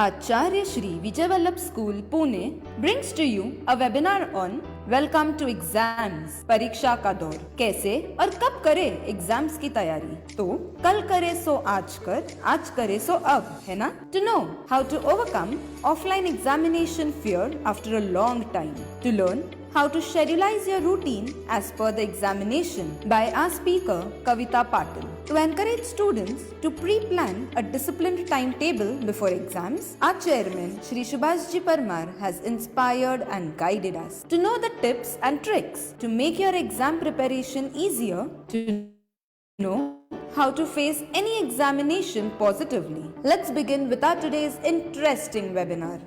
Acharya Shri Vijay Vallabh School, Pune brings to you a webinar on Welcome to Exams, परीक्षा का दौर, कैसे और कब करें एग्जाम्स की तैयारी। तो कल करे सो आज कर, आज करे सो अब, है ना? To know how to overcome offline examination fear after a long time, to learn how to scheduleize your routine as per the examination by our speaker Kavita Patil. To encourage students to pre-plan a disciplined timetable before exams, our chairman Shri Subhashji Parmar has inspired and guided us to know the tips and tricks to make your exam preparation easier, to know how to face any examination positively. Let's begin with our today's interesting webinar.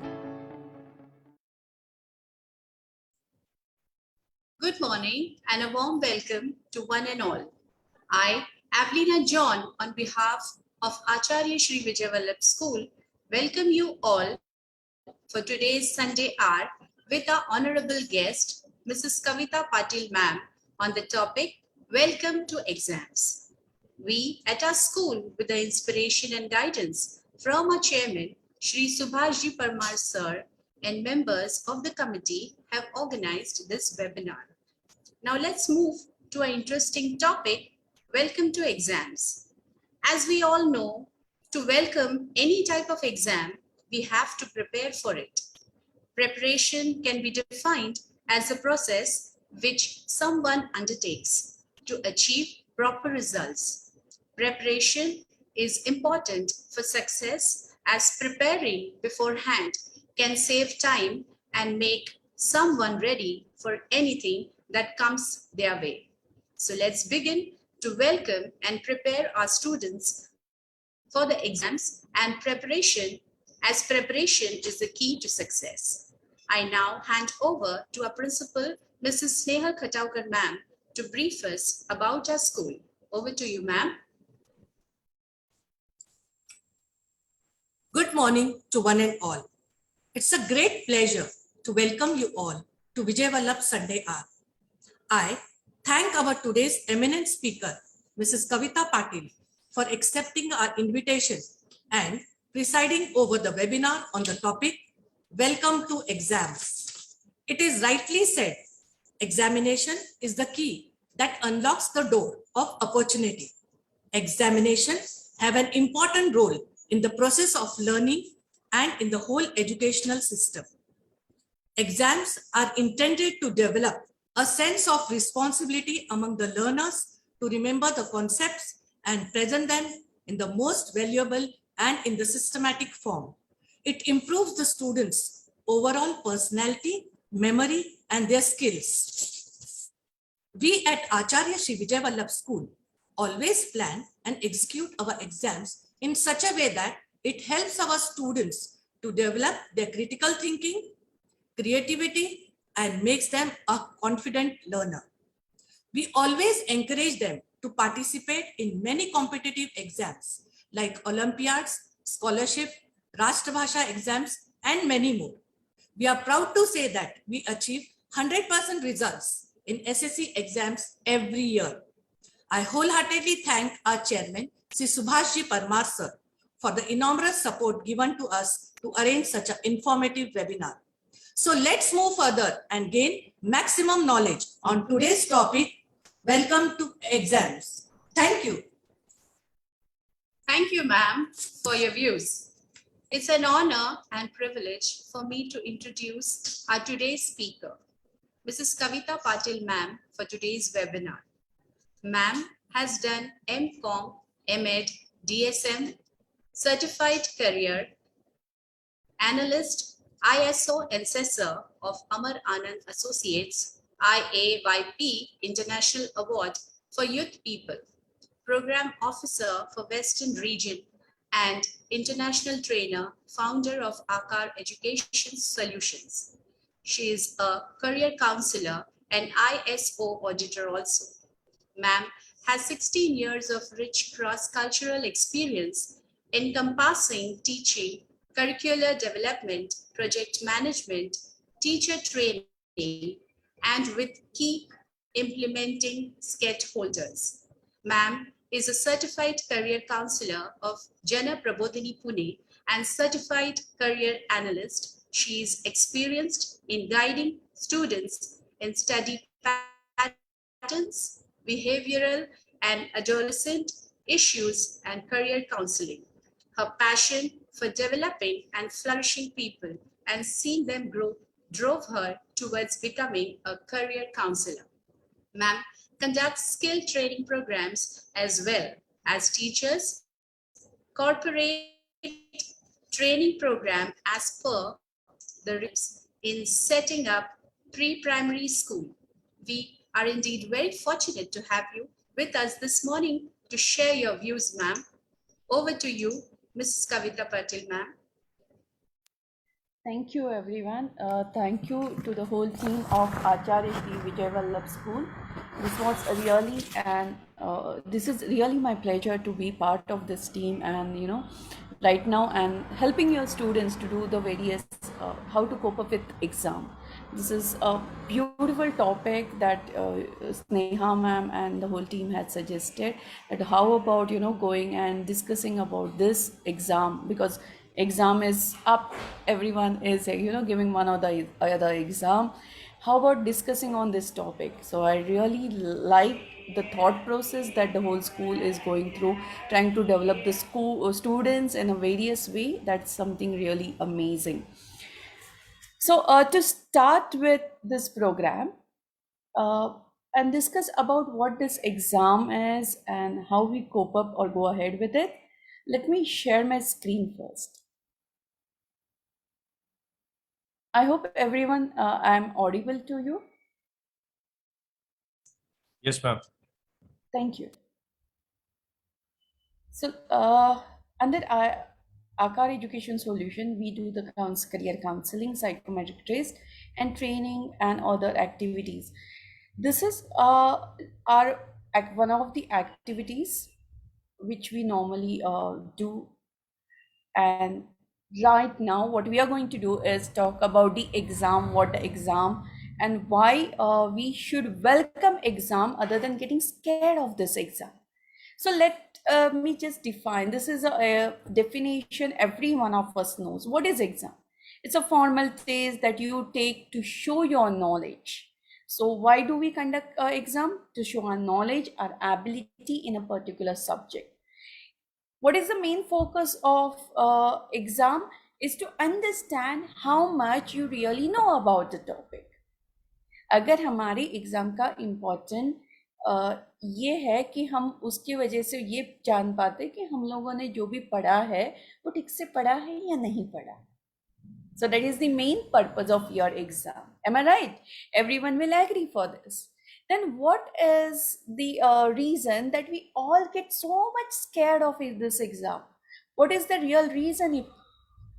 Good morning and a warm welcome to one and all. I, Avelina John, on behalf of Acharya Shri Vijay Vallabh School, welcome you all for today's Sunday hour with our honorable guest, Mrs. Kavita Patil ma'am, on the topic, Welcome to Exams. We at our school, with the inspiration and guidance from our chairman, Shri Subhashji Parmar sir, and members of the committee have organized this webinar. Now let's move to an interesting topic, welcome to exams. As we all know, to welcome any type of exam, we have to prepare for it. Preparation can be defined as a process which someone undertakes to achieve proper results. Preparation is important for success, as preparing beforehand can save time and make someone ready for anything that comes their way. So let's begin to welcome and prepare our students for the exams and preparation, as preparation is the key to success. I now hand over to our principal, Mrs. Sneha Khataukar ma'am, to brief us about our school. Over to you, ma'am. Good morning to one and all. It's a great pleasure to welcome you all to Vijay Vallabh Sunday Hour. I thank our today's eminent speaker, Mrs. Kavita Patil, for accepting our invitation and presiding over the webinar on the topic, Welcome to Exams. It is rightly said, examination is the key that unlocks the door of opportunity. Examinations have an important role in the process of learning and in the whole educational system. Exams are intended to develop a sense of responsibility among the learners to remember the concepts and present them in the most valuable and in the systematic form. It improves the students' overall personality, memory, and their skills. We at Acharya Shri Vijay Vallabh School always plan and execute our exams in such a way that it helps our students to develop their critical thinking, creativity, and makes them a confident learner. We always encourage them to participate in many competitive exams like Olympiads, scholarship, Rashtrabhasha exams, and many more. We are proud to say that we achieve 100% results in SSC exams every year. I wholeheartedly thank our chairman, Sri Subhashji Parmar sir, for the enormous support given to us to arrange such an informative webinar. So let's move further and gain maximum knowledge on today's topic, Welcome to Exams. Thank you. Thank you, ma'am, for your views. It's an honor and privilege for me to introduce our today's speaker, Mrs. Kavita Patil ma'am, for today's webinar. Ma'am has done MCom, MEd, DSM, Certified Career Analyst, ISO Assessor of Amar Anand Associates, IAYP International Award for Youth People, Program Officer for Western Region, and International Trainer, founder of Akar Education Solutions. She is a career counselor and ISO auditor also. Ma'am has 16 years of rich cross-cultural experience encompassing teaching, curricular development, project management, teacher training, and with key implementing stakeholders. Ma'am is a certified career counselor of Jana Prabodhini Pune and certified career analyst. She is experienced in guiding students in study patterns, behavioral and adolescent issues, and career counseling. Her passion for developing and flourishing people and seeing them grow drove her towards becoming a career counselor. Ma'am conducts skill training programs as well as teachers corporate training program as per the reps in setting up pre-primary school. We are indeed very fortunate to have you with us this morning to share your views, ma'am. Over to you, Mrs. Kavita Patil, ma'am. Thank you, everyone. Thank you to the whole team of Acharya Shri Vijay Vallabh School. This was really, and this is really my pleasure to be part of this team, and right now, and helping your students to do the various how to cope up with exam. This is a beautiful topic that Sneha ma'am and the whole team had suggested. That how about going and discussing about this exam, because exam is up, everyone is giving one or the other exam. How about discussing on this topic? So I really like the thought process that the whole school is going through, trying to develop the school students in a various way. That's something really amazing. So to start with this program and discuss about what this exam is and how we cope up or go ahead with it, let me share my screen first. I hope everyone, I'm audible to you. Yes, ma'am. Thank you. So under Aakar Education Solution, we do the career counseling, psychometric trace, and training and other activities. This is one of the activities which we normally do. And right now, what we are going to do is talk about the exam, what the exam, and why we should welcome exam other than getting scared of this exam. So let me just define. This is a definition every one of us knows. What is exam? It's a formal test that you take to show your knowledge. So why do we conduct an exam? To show our knowledge, our ability in a particular subject. What is the main focus of exam is to understand how much you really know about the topic. अगर हमारे exam का important ये है कि हम उसकी वजह से ये जान पाते कि हम लोगों ने जो भी पढ़ा है वो ठीक से पढ़ा है या नहीं पढ़ा. So that is the main purpose of your exam. Am I right? Everyone will agree for this. Then what is the reason that we all get so much scared of this exam? What is the real reason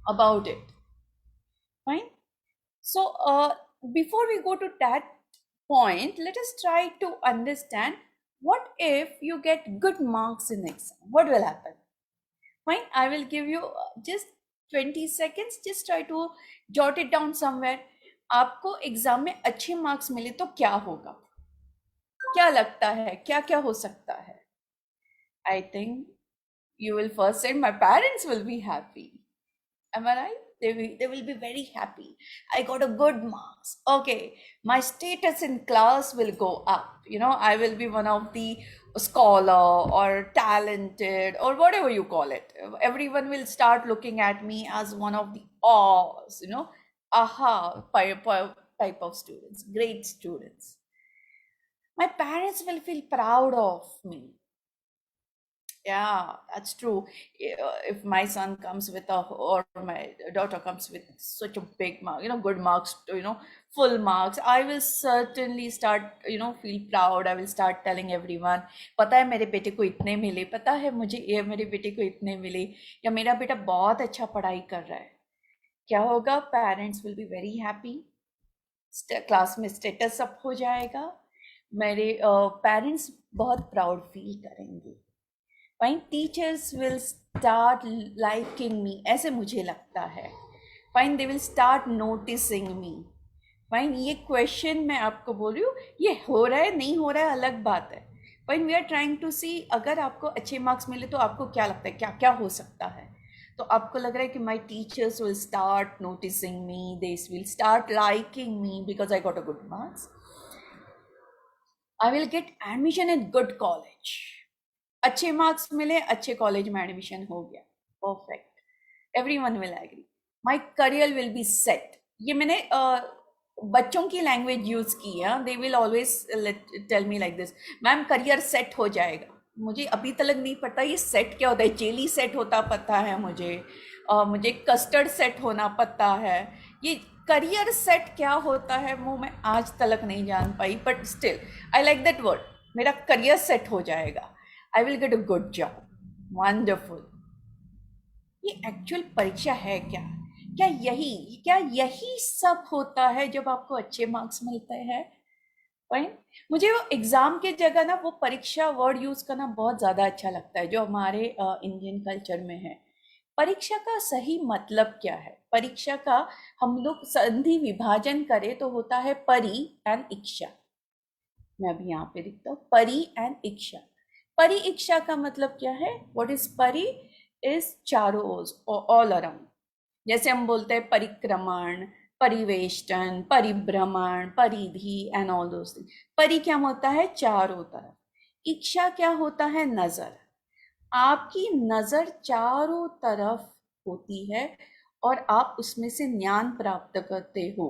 about it? Fine. So before we go to that point, let us try to understand what if you get good marks in exam? What will happen? Fine. I will give you just 20 seconds. Just try to jot it down somewhere. आपको exam में अच्छे marks मिले तो क्या होगा? क्या लगता है? क्या क्या हो सकता है? I think you will first say, my parents will be happy. Am I right? They will be very happy. I got a good marks. Okay, my status in class will go up. I will be one of the scholar or talented or whatever you call it. Everyone will start looking at me as one of the type of students, great students. My parents will feel proud of me. Yeah, that's true. If my son comes with or my daughter comes with such a big mark, good marks, full marks, I will certainly start, feel proud. I will start telling everyone, पता है मेरे बेटे को इतने मिले, पता है मुझे ये मेरे बेटे को इतने मिले, या मेरा बेटा बहुत अच्छा पढ़ाई कर रहा है. क्या होगा? Parents will be very happy. Class में स्टेटस अप हो जाएगा. मेरे पेरेंट्स बहुत प्राउड फील करेंगे. Fine. Teachers will start liking मी, ऐसे मुझे लगता है. Fine. They will start noticing me. Fine. ये क्वेश्चन मैं आपको बोल रही हूँ, ये हो रहा है नहीं हो रहा है अलग बात है, When we are trying to see अगर आपको अच्छे मार्क्स मिले तो आपको क्या लगता है क्या क्या हो सकता है, तो आपको लग रहा है कि my teachers will start noticing me, they will start liking me because I got a good marks, I will get admission in good college, अच्छे मार्क्स मिले अच्छे कॉलेज में एडमिशन हो गया, perfect, everyone will agree, my career will be set. ये मैंने बच्चों की लैंग्वेज यूज की है, they will always tell me like this, ma'am career set हो जाएगा। मुझे अभी तक नहीं पता ये सेट क्या होता है, जेली सेट होता पता है मुझे, मुझे कस्टर्ड सेट होना पता है, ये करियर सेट क्या होता है वो मैं आज तक नहीं जान पाई, but still I like that word, मेरा करियर सेट हो जाएगा, I will get a good job, wonderful. ये एक्चुअल परीक्षा है क्या? क्या यही सब होता है जब आपको अच्छे मार्क्स मिलते हैं? फाइन, मुझे वो एग्जाम के जगह ना वो परीक्षा वर्ड यूज करना बहुत ज्यादा अच्छा लगता है जो हमारे इंडियन कल्चर में है। परीक्षा का सही मतलब क्या है? परीक्षा का हम लोग संधि विभाजन करें तो होता है परि एंड इच्छा। मैं अभी यहाँ पे लिखता हूँ परि एंड इच्छा। परि इच्छा का मतलब क्या है? व्हाट इज परि? इज चारों ओर, ऑल अराउंड। जैसे हम बोलते हैं परिक्रमण, परिवेष्टन, परिभ्रमण, परिधि एंड ऑल दोस थिंग। परि क्या होता है? चारों तरफ। इच्छा क्या होता है? नजर। आपकी नजर चारों तरफ होती है और आप उसमें से ज्ञान प्राप्त करते हो,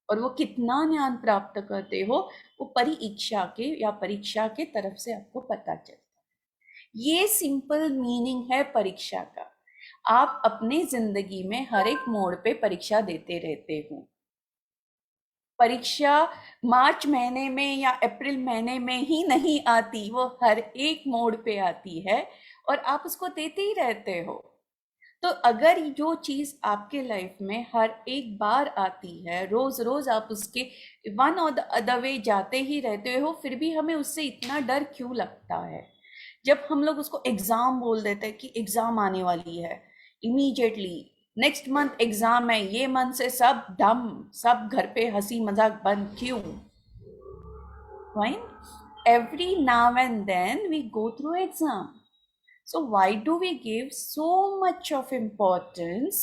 और वो कितना ज्ञान प्राप्त करते हो वो परीक्षा के या परीक्षा के तरफ से आपको पता चलता है। ये सिंपल मीनिंग है परीक्षा का। आप अपने जिंदगी में हर एक मोड़ पे परीक्षा देते रहते हो। परीक्षा मार्च महीने में या अप्रैल महीने में ही नहीं आती, वो हर एक मोड़ पे आती है और आप उसको देते ही रहते हो। तो अगर जो चीज आपके लाइफ में हर एक बार आती है, रोज रोज आप उसके वन और द अदर वे जाते ही रहते हो, फिर भी हमें उससे इतना डर क्यों लगता है? जब हम लोग उसको एग्जाम बोल देते हैं कि एग्जाम आने वाली है, इमीडिएटली नेक्स्ट मंथ एग्जाम है, ये मंथ से सब डम, सब घर पे हंसी मजाक बंद, क्यों? Fine. Every now and then we go through exam. So why do we give so much of importance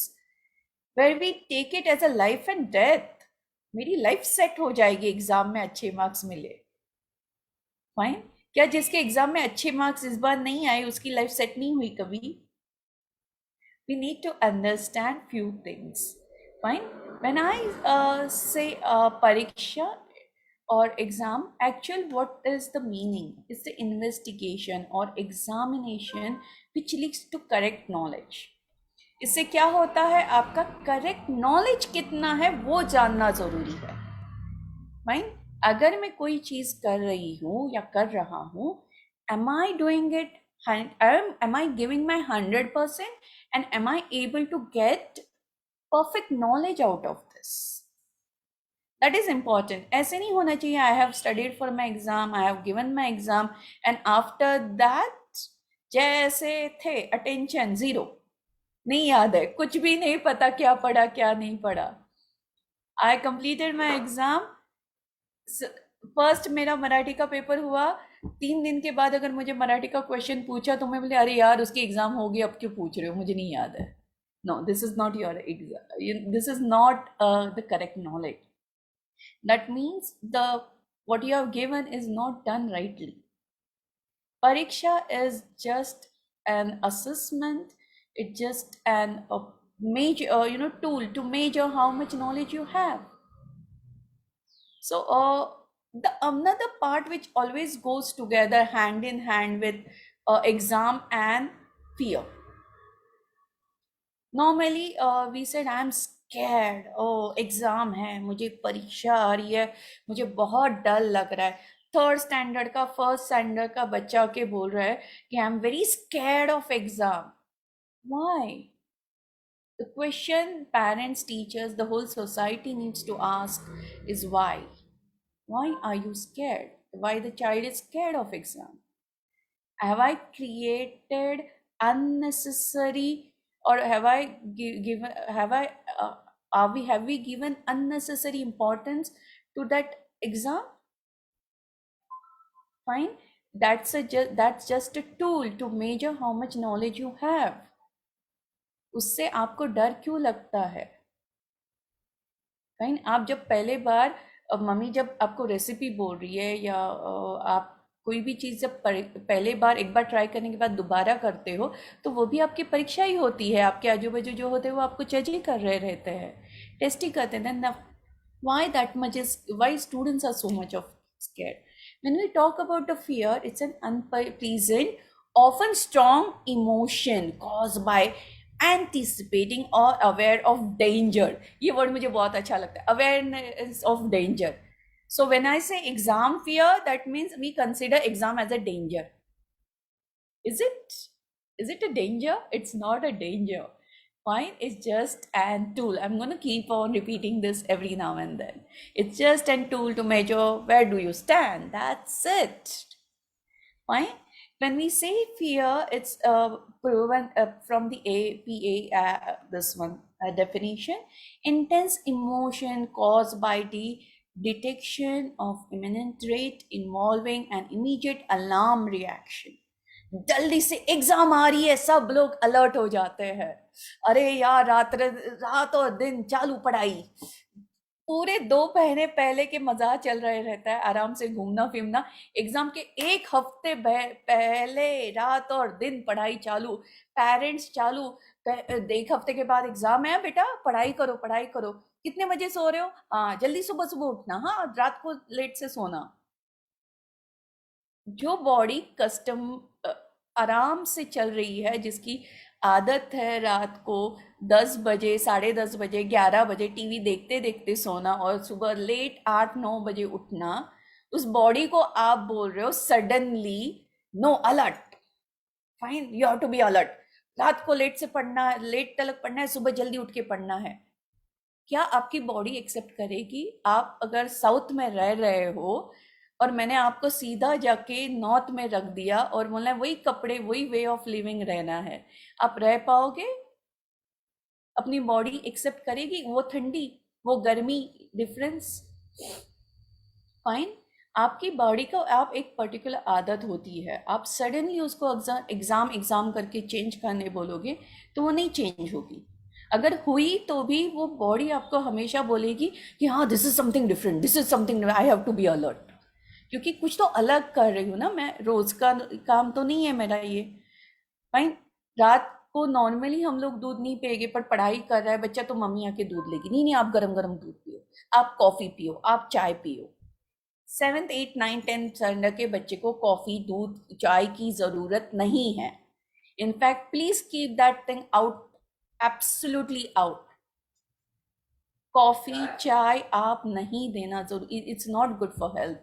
where we take it as a life and death? मेरी लाइफ सेट हो जाएगी एग्जाम में अच्छे मार्क्स मिले। Fine, क्या जिसके exam में अच्छे मार्क्स इस बार नहीं आए उसकी लाइफ सेट नहीं हुई कभी? We need to understand few things. Fine. When I say pariksha or exam, actual what is the meaning? It's the investigation or examination which leads to correct knowledge. इससे क्या होता है? आपका करेक्ट नॉलेज कितना है वो जानना जरूरी है। फाइन, अगर मैं कोई चीज कर रही हूँ या कर रहा हूँ, am I doing it, am I giving my 100% and am I able to get perfect knowledge out of this? That is important. ऐसे नहीं होना चाहिए I have studied for my exam, I have given my exam and after that जैसे थे attention zero, नहीं याद है, कुछ भी नहीं पता क्या पढ़ा क्या नहीं पढ़ा। I completed my exam, first मेरा मराठी का पेपर हुआ, 3 दिन के बाद अगर मुझे मराठी का क्वेश्चन पूछा तो मैं बोले अरे यार उसकी एग्जाम हो गई, अब क्यों पूछ रहे हो, मुझे नहीं याद है। No, this is not your exam, this is not the correct knowledge. That means the what you have given is not done rightly. Pariksha is just an assessment, it's just an major tool to measure how much knowledge you have. So the another part which always goes together hand in hand with exam and fear. Normally we said I am scared, oh exam है, मुझे परीक्षा आ रही है, मुझे बहुत डर लग रहा है। थर्ड स्टैंडर्ड का फर्स्ट स्टैंडर्ड का बच्चा के बोल रहा है कि I am very scared of exam. Why? The question parents, teachers, the whole society needs to ask is why? Why are you scared? Why the child is scared of exam? Have I created unnecessary, or have we given unnecessary importance to that exam? Fine. that's just a tool to measure how much knowledge you have. उससे आपको डर क्यों लगता है? कहीं आप जब पहले बार मम्मी जब आपको रेसिपी बोल रही है या आप कोई भी चीज़ जब पहले बार एक बार ट्राई करने के बाद दोबारा करते हो तो वो भी आपकी परीक्षा ही होती है. आपके आजू बाजू जो होते हैं वो आपको जज ही कर रहे रहते हैं, टेस्ट ही करते हैं. Why that much is why students are so much of scared? When we talk about the fear, it's an unpleasant, often strong emotion caused by anticipating or aware of danger. ये word मुझे बहुत अच्छा लगता है, awareness of danger. So when I say exam fear, that means we consider exam as a danger. Is it a danger? It's not a danger. Fine, it's just a tool. I'm going to keep on repeating this every now and then. It's just a tool to measure where do you stand. That's it. Fine. When we say fear, it's proven from the APA, this one definition, intense emotion caused by the detection of imminent threat involving an immediate alarm reaction. जल्दी से exam आ रही है, सब लोग alert हो जाते हैं. अरे यार, रात और दिन चालू पढ़ाई. पूरे 2 महीने पहले के मजा चल रहे रहता है, आराम से घूमना फिरना. एग्जाम के 1 हफ्ते पहले रात और दिन पढ़ाई चालू, पेरेंट्स चालू. 1 हफ्ते के बाद एग्जाम है बेटा, पढ़ाई करो पढ़ाई करो. कितने बजे सो रहे हो? हाँ, जल्दी सुबह सुबह उठना, हाँ रात को लेट से सोना. जो बॉडी कस्टम आराम से चल रही है, जिसकी आदत है रात को 10 बजे, 10:30 बजे, 11 बजे टीवी देखते देखते सोना और सुबह लेट 8-9 बजे उठना, उस बॉडी को आप बोल रहे हो suddenly no alert. Fine, you have to be alert. रात को लेट से पढ़ना है, लेट तक पढ़ना है, सुबह जल्दी उठ के पढ़ना है. क्या आपकी बॉडी एक्सेप्ट करेगी? आप अगर साउथ में रह रहे हो और मैंने आपको सीधा जाके नॉर्थ में रख दिया और बोला वही कपड़े वही वे ऑफ लिविंग रहना है, आप रह पाओगे? अपनी बॉडी एक्सेप्ट करेगी वो ठंडी वो गर्मी डिफरेंस? फाइन. आपकी बॉडी को आप एक पर्टिकुलर आदत होती है, आप सडनली उसको एग्जाम करके चेंज करने बोलोगे तो वो नहीं चेंज होगी. अगर हुई तो भी वो बॉडी आपको हमेशा बोलेगी कि हाँ this is something different, this is something I have to be alert. क्योंकि कुछ तो अलग कर रही हूँ ना मैं, रोज का काम तो नहीं है मेरा ये. फाइन. रात को नॉर्मली हम लोग दूध नहीं पिएंगे, पर पढ़ाई कर रहा है बच्चा तो मम्मी आके दूध लेगी. नहीं, आप गरम गरम दूध पियो, आप कॉफी पियो, आप चाय पियो. 7th 8th 9th 10th standard के बच्चे को कॉफी दूध चाय की जरूरत नहीं है. In fact please keep that thing out, absolutely out. Coffee चाय आप नहीं देना जरूरी, it's not good for health.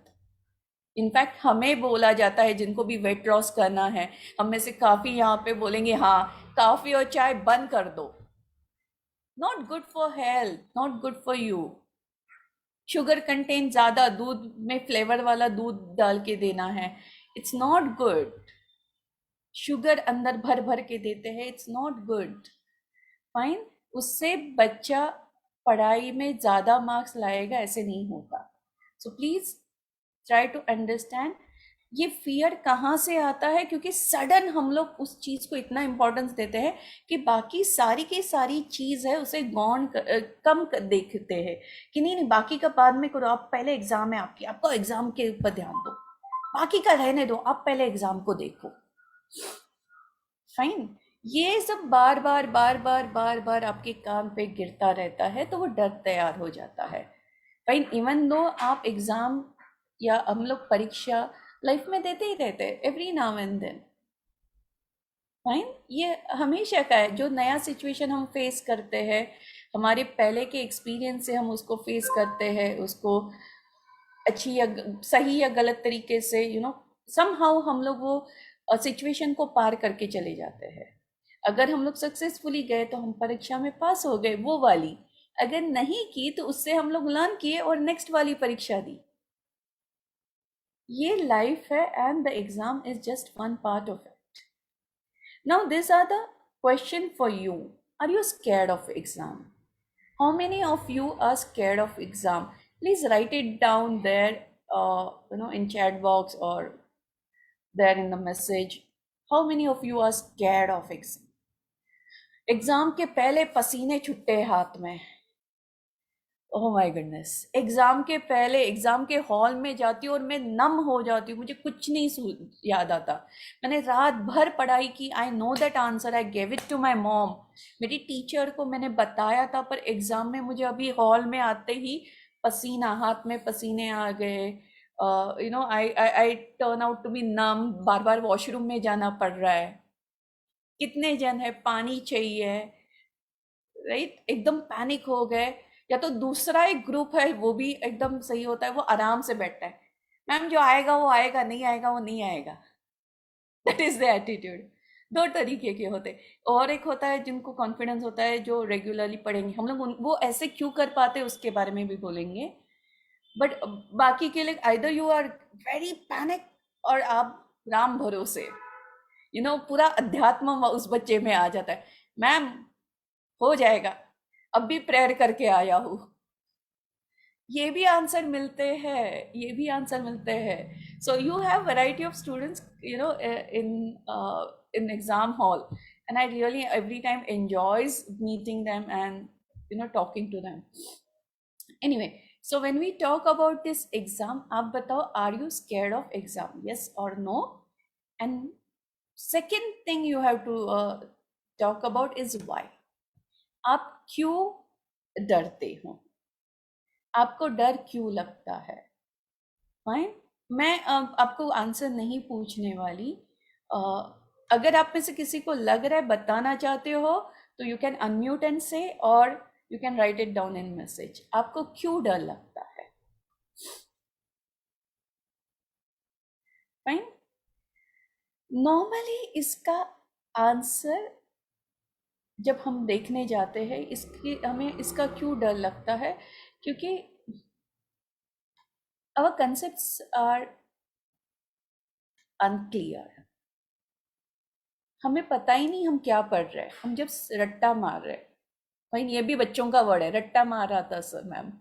In fact हमें बोला जाता है जिनको भी वेट लॉस करना है, हम में से काफी यहाँ पे बोलेंगे हाँ कॉफी और चाय बंद कर दो. Not good for health, not good for you. Sugar content ज्यादा, दूध में फ्लेवर वाला दूध डाल के देना है, इट्स नॉट गुड. शुगर अंदर भर भर के देते हैं, इट्स नॉट गुड. फाइन. उससे बच्चा पढ़ाई में ज्यादा मार्क्स लाएगा, ऐसे नहीं होता. So please try to understand ये फियर कहाँ से आता है. क्योंकि सडन हम लोग उस चीज को इतना इंपॉर्टेंस देते हैं कि बाकी सारी की सारी चीज है उसे कम देखते हैं कि नहीं बाकी का बाद में करो, आप पहले एग्जाम है आपको एग्जाम के ऊपर ध्यान दो, बाकी का रहने दो, आप पहले एग्जाम को देखो. फाइन. ये सब बार बार आपके कान पे गिरता रहता है तो वो डर तैयार हो जाता है. फाइन. इवन दो आप एग्जाम या हम लोग परीक्षा लाइफ में देते ही रहते हैं every now and then. Fine. ये हमेशा का है. जो नया सिचुएशन हम फेस करते हैं, हमारे पहले के एक्सपीरियंस से हम उसको फेस करते हैं, उसको अच्छी या सही या गलत तरीके से समहाउ हम लोग वो सिचुएशन को पार करके चले जाते हैं. अगर हम लोग सक्सेसफुली गए तो हम परीक्षा में पास हो गए वो वाली, अगर नहीं की तो उससे हम लोग लर्न किए और नेक्स्ट वाली परीक्षा दी. ये लाइफ है and the exam is just one part of it. Now this are the question for you. Are you scared of exam? How many of you are scared of exam? Please write it down there in chat box or there in the message. How many of you are scared of exam? Exam के पहले पसीने छुट्टे हाथ में. Oh my goodness. Exam के पहले exam के hall में जाती हूँ और मैं नम हो जाती हूँ, मुझे कुछ नहीं याद आता. मैंने रात भर पढ़ाई की. I know that answer, I gave it to my mom. मेरी टीचर को मैंने बताया था, पर एग्जाम में मुझे अभी हॉल में आते ही पसीना, हाथ में पसीने आ गए. You know, I turn out to be numb. बार बार वॉशरूम में जाना पड़ रहा है. कितने जन है, पानी चाहिए, राइट. एकदम पैनिक हो गए. या तो दूसरा एक ग्रुप है, वो भी एकदम सही होता है, वो आराम से बैठता है. मैम जो आएगा वो आएगा, नहीं आएगा वो नहीं आएगा. That is the attitude. दो तरीके के होते हैं. और एक होता है जिनको कॉन्फिडेंस होता है, जो रेगुलरली पढ़ेंगे. हम लोग वो ऐसे क्यों कर पाते हैं उसके बारे में भी बोलेंगे. बट बाकी के लिए either you are very panic और आप राम भरोसे, यू नो, पूरा अध्यात्म उस बच्चे में आ जाता है. मैम हो जाएगा, अब भी प्रेयर करके आया हूँ. ये भी आंसर मिलते हैं, ये भी आंसर मिलते हैं. So you have variety of students, you know, in exam hall, and I really every time enjoys meeting them and, you know, talking to them. Anyway, so when we talk about this exam, आप बताओ, are you scared of exam? Yes or no? And second thing you have to talk about is why. आप क्यों डरते हो, आपको डर क्यों लगता है. फाइन. मैं आपको आंसर नहीं पूछने वाली. अगर आप में से किसी को लग रहा है, बताना चाहते हो, तो यू कैन अनम्यूट एंड से, और you can write it down in message. आपको क्यों डर लगता है. फाइन. नॉर्मली इसका आंसर जब हम देखने जाते हैं, इसकी हमें इसका क्यों डर लगता है, क्योंकि our concepts are unclear. हमें पता ही नहीं हम क्या पढ़ रहे हैं. हम जब रट्टा मार रहे हैं, भाई ये भी बच्चों का वर्ड है, रट्टा मार रहा था सर मैम.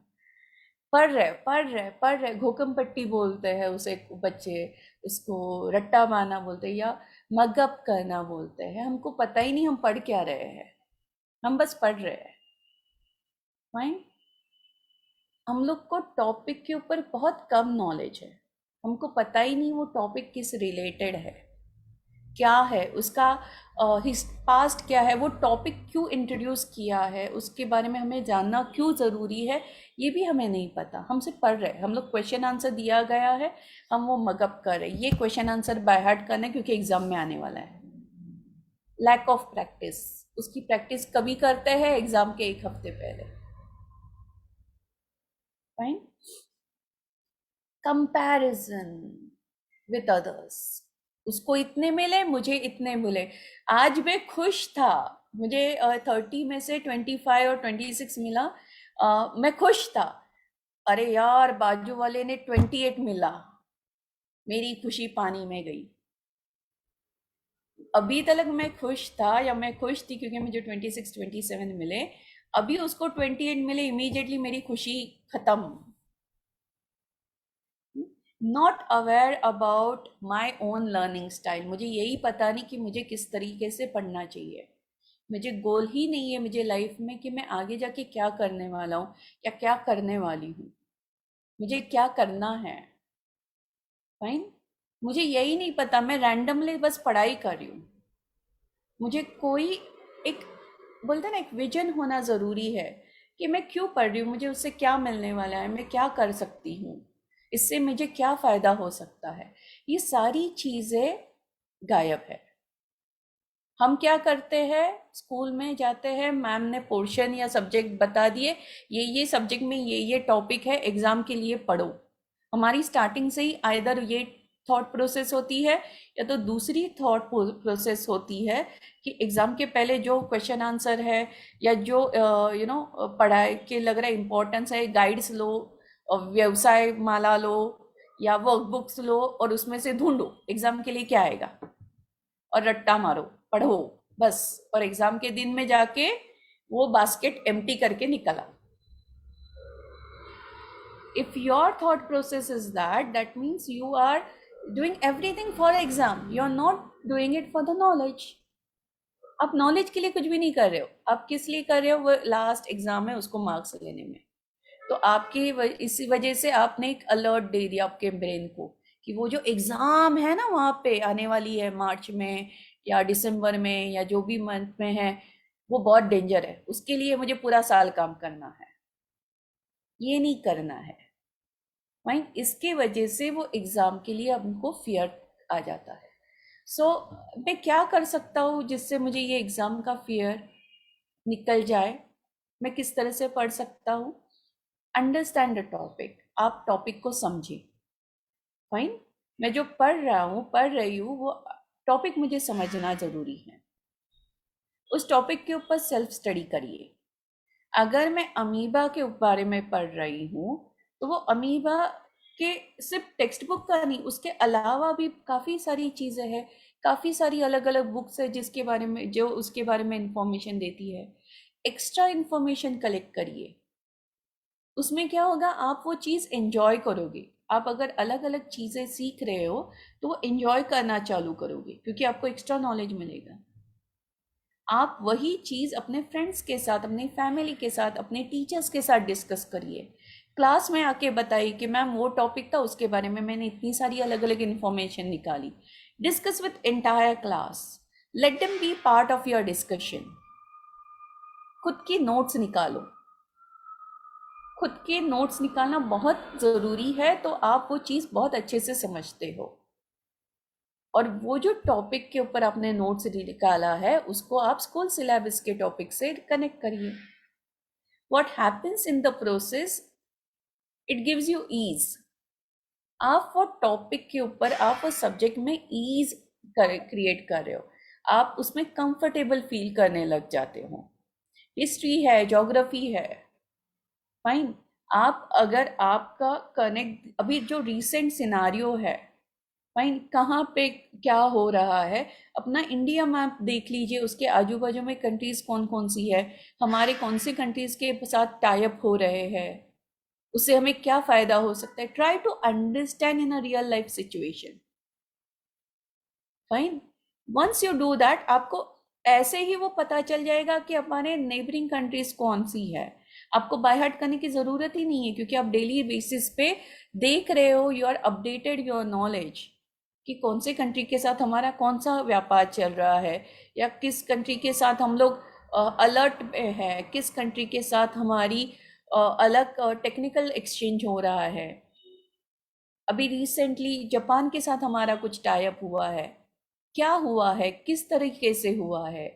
पढ़ रहे घोकम पट्टी बोलते हैं उसे बच्चे, उसको रट्टा मारना बोलते हैं, या मगअप करना बोलते हैं. हमको पता ही नहीं हम पढ़ क्या रहे हैं, हम बस पढ़ रहे हैं. फाइन. हम लोग को टॉपिक के ऊपर बहुत कम नॉलेज है. हमको पता ही नहीं वो टॉपिक किस रिलेटेड है, क्या है उसका पास्ट, क्या है वो टॉपिक, क्यों इंट्रोड्यूस किया है, उसके बारे में हमें जानना क्यों ज़रूरी है, ये भी हमें नहीं पता. हम सिर्फ पढ़ रहे हैं. हम लोग क्वेश्चन आंसर दिया गया है, हम वो मगअप कर रहे हैं. ये क्वेश्चन आंसर बाय हार्ट करना है क्योंकि एग्जाम में आने वाला है. Lack of practice. उसकी प्रैक्टिस कभी करते हैं एग्जाम के एक हफ्ते पहले. फाइन. Comparison with others. उसको इतने मिले, मुझे इतने मिले. आज मैं खुश था, मुझे 30 में से 25 और 26 मिला. मैं खुश था. अरे यार, बाजू वाले ने 28 मिला, मेरी खुशी पानी में गई. अभी तक मैं खुश था, या मैं खुश थी क्योंकि मुझे 26 27 मिले. अभी उसको 28 मिले, इमीडिएटली मेरी खुशी खत्म. Not aware about my own learning style. मुझे यही पता नहीं कि मुझे किस तरीके से पढ़ना चाहिए. मुझे गोल ही नहीं है मुझे लाइफ में कि मैं आगे जाके क्या करने वाला हूँ या क्या करने वाली हूँ. मुझे क्या करना है. फाइन. मुझे यही नहीं पता. मैं रैंडमली बस पढ़ाई कर रही हूँ. मुझे कोई एक, बोलते ना, एक विजन होना ज़रूरी है कि मैं क्यों पढ़ रही हूँ, मुझे उससे क्या मिलने वाला है, मैं क्या कर सकती हूँ, इससे मुझे क्या फ़ायदा हो सकता है. ये सारी चीज़ें गायब है. हम क्या करते हैं, स्कूल में जाते हैं, मैम ने पोर्शन या सब्जेक्ट बता दिए, ये सब्जेक्ट में ये टॉपिक है, एग्ज़ाम के लिए पढ़ो. हमारी स्टार्टिंग से ही आइदर ये थॉट प्रोसेस होती है, या तो दूसरी थॉट प्रोसेस होती है कि एग्ज़ाम के पहले जो क्वेश्चन आंसर है, या जो यू नो पढ़ाई के लग रहा है इम्पोर्टेंस है, गाइड्स लो, व्यवसाय माला लो, या वर्कबुक्स लो, और उसमें से ढूंढो एग्ज़ाम के लिए क्या आएगा, और रट्टा मारो, पढ़ो बस. और एग्ज़ाम के दिन में जाके वो बास्केट एम्प्टी करके निकला. If your thought process is that means you are doing everything for exam. You're not doing it for the knowledge. आप नॉलेज के लिए कुछ भी नहीं कर रहे हो, आप किस लिए कर रहे हो, वो लास्ट एग्जाम है उसको मार्क्स लेने में। तो इसी वजह से आपने एक अलर्ट दे दिया आपके ब्रेन को कि वो जो एग्जाम है ना वहाँ पे आने वाली है मार्च में या दिसंबर में या जो भी मंथ में है, वो बहुत डेंजर है, उसके लिए मुझे पूरा साल काम करना है, ये नहीं करना है। वहीं इसके वजह से वो एग्जाम के लिए हमको फियर आ जाता है। सो मैं क्या कर सकता हूँ जिससे मुझे ये एग्जाम का फियर निकल जाए? मैं किस तरह से पढ़ सकता हूँ? अंडरस्टैंड द टॉपिक, आप टॉपिक को समझें। फाइन, मैं जो पढ़ रही हूँ वो टॉपिक मुझे समझना जरूरी है। उस टॉपिक के ऊपर सेल्फ स्टडी करिए। अगर मैं अमीबा के बारे में पढ़ रही हूँ तो वो अमीबा के सिर्फ टेक्स्ट बुक का नहीं, उसके अलावा भी काफ़ी सारी चीज़ें हैं, काफ़ी सारी अलग अलग बुक्स है जिसके बारे में जो उसके बारे में इंफॉर्मेशन देती है। एक्स्ट्रा इंफॉर्मेशन कलेक्ट करिए, उसमें क्या होगा, आप वो चीज़ एंजॉय करोगे। आप अगर अलग अलग चीज़ें सीख रहे हो तो वो एंजॉय करना चालू करोगे क्योंकि आपको एक्स्ट्रा नॉलेज मिलेगा। आप वही चीज़ अपने फ्रेंड्स के साथ, अपनी फैमिली के साथ, अपने टीचर्स के साथ डिस्कस करिए। क्लास में आके बताइए कि मैम वो टॉपिक था, उसके बारे में मैंने इतनी सारी अलग अलग इंफॉर्मेशन निकाली। Discuss with entire class, let them be part of your discussion. खुद की नोट्स निकालो, खुद के नोट्स निकालना बहुत ज़रूरी है, तो आप वो चीज़ बहुत अच्छे से समझते हो। और वो जो टॉपिक के ऊपर आपने नोट्स निकाला है उसको आप स्कूल सिलेबस के टॉपिक से कनेक्ट करिए। What happens in the process, it gives you ease. आप वो टॉपिक के ऊपर, आप वो सब्जेक्ट में ईज क्रिएट कर रहे हो, आप उसमें कंफर्टेबल फील करने लग जाते हो। हिस्ट्री है, ज्योग्राफी है, फाइन। आप अगर आपका कनेक्ट, अभी जो रिसेंट सिनारियो है, फाइन, कहाँ पे क्या हो रहा है, अपना इंडिया मैप देख लीजिए, उसके आजू बाजू में कंट्रीज कौन कौन सी है, हमारे कौन सी कंट्रीज के साथ टाई अप हो रहे हैं, उससे हमें क्या फायदा हो सकता है। Try to understand in a real life situation. Fine, once you do that, आपको ऐसे ही वो पता चल जाएगा कि हमारे नेबरिंग कंट्रीज कौन सी है। आपको बाय हार्ट करने की जरूरत ही नहीं है क्योंकि आप डेली बेसिस पे देख रहे हो, you are updated your knowledge कि कौन से कंट्री के साथ हमारा कौन सा व्यापार चल रहा है, या किस कंट्री के साथ हम लोग अलर्ट है, किस कंट्री के साथ हमारी अलग टेक्निकल एक्सचेंज हो रहा है। अभी रिसेंटली जापान के साथ हमारा कुछ टाई अप हुआ है, क्या हुआ है, किस तरीके से हुआ है,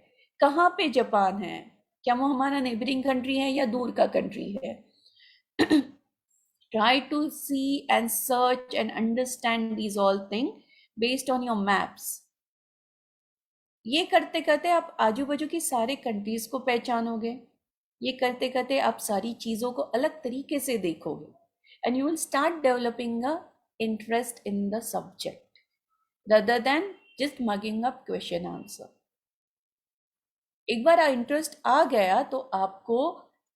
कहाँ पे जापान है, क्या वो हमारा नेबरिंग कंट्री है या दूर का कंट्री है। Try to see and search and understand these all things based on your maps. ये करते करते आप आजू बाजू की सारे कंट्रीज को पहचानोगे, ये करते करते आप सारी चीज़ों को अलग तरीके से देखोगे, and you will start developing a interest in the subject rather than just mugging up question answer. एक बार इंटरेस्ट आ गया तो आपको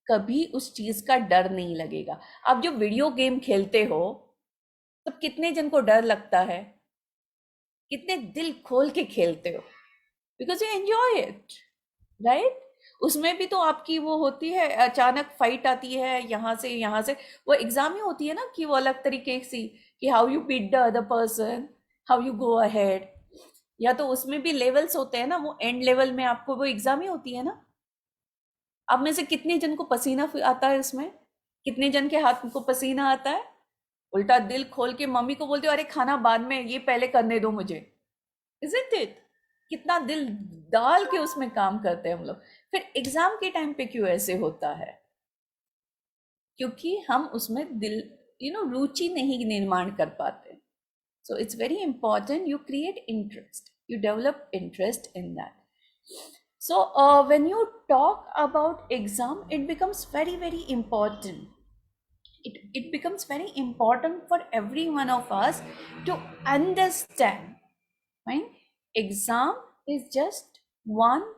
कभी उस चीज का डर नहीं लगेगा। आप जो वीडियो गेम खेलते हो तब कितने जन को डर लगता है, कितने दिल खोल के खेलते हो, because you enjoy it, right. उसमें भी तो आपकी वो होती है, अचानक फाइट आती है यहाँ से, वो एग्जाम ही होती है ना कि वो अलग तरीके से कि how you beat the other person, how you go ahead, या तो उसमें भी लेवल्स होते हैं ना, वो एंड लेवल में आपको वो एग्जाम ही होती है ना। आप में से कितने जन को पसीना आता है उसमें, कितने जन के हाथ को पसीना आता है, उल्टा दिल खोल के मम्मी को बोलते हो अरे खाना बाद में, ये पहले करने दो मुझे। इजंट इट, कितना दिल डाल के उसमें काम करते हैं हम लोग। फिर एग्जाम के टाइम पे क्यों ऐसे होता है, क्योंकि हम उसमें दिल रुचि नहीं निर्माण कर पाते। So it's very important you create interest, you develop interest in that. So when you talk about exam, it becomes very, very important. It becomes very important for every one of us to understand. Right? Exam is just one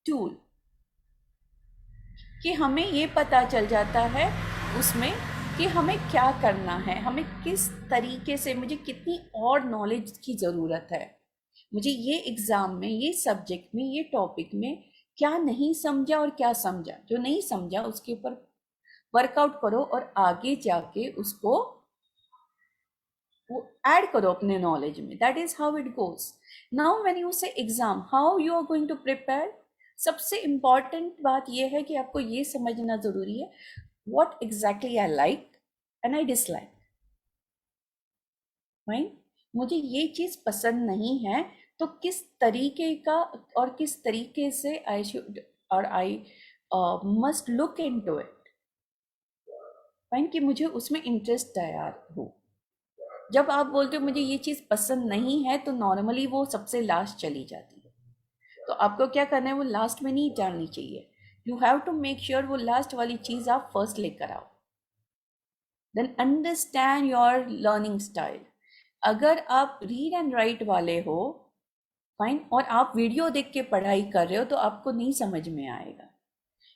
tool. कि हमें ये पता चल जाता है उसमें कि हमें क्या करना है, हमें किस तरीके से, मुझे कितनी और नॉलेज की ज़रूरत है, मुझे ये एग्ज़ाम में, ये सब्जेक्ट में, ये टॉपिक में क्या नहीं समझा और क्या समझा। जो नहीं समझा उसके ऊपर वर्कआउट करो और आगे जाके उसको वो ऐड करो अपने नॉलेज में। That is how it goes. Now when you say exam, how you are going to prepare, सबसे इम्पॉर्टेंट बात यह है कि आपको ये समझना जरूरी है what exactly I like and I dislike. Right, मुझे ये चीज पसंद नहीं है तो किस तरीके का और किस तरीके से आई शुड और I must look into it, fine, कि मुझे उसमें इंटरेस्ट तैयार हो। जब आप बोलते हो मुझे ये चीज़ पसंद नहीं है तो नॉर्मली वो सबसे लास्ट चली जाती है। तो आपको क्या करना है, वो लास्ट में नहीं डालनी चाहिए। You have to make sure वो लास्ट वाली चीज़ आप फर्स्ट लेकर आओ। Then understand your learning style. अगर आप रीड एंड राइट वाले हो, फाइन, और आप वीडियो देख के पढ़ाई कर रहे हो तो आपको नहीं समझ में आएगा।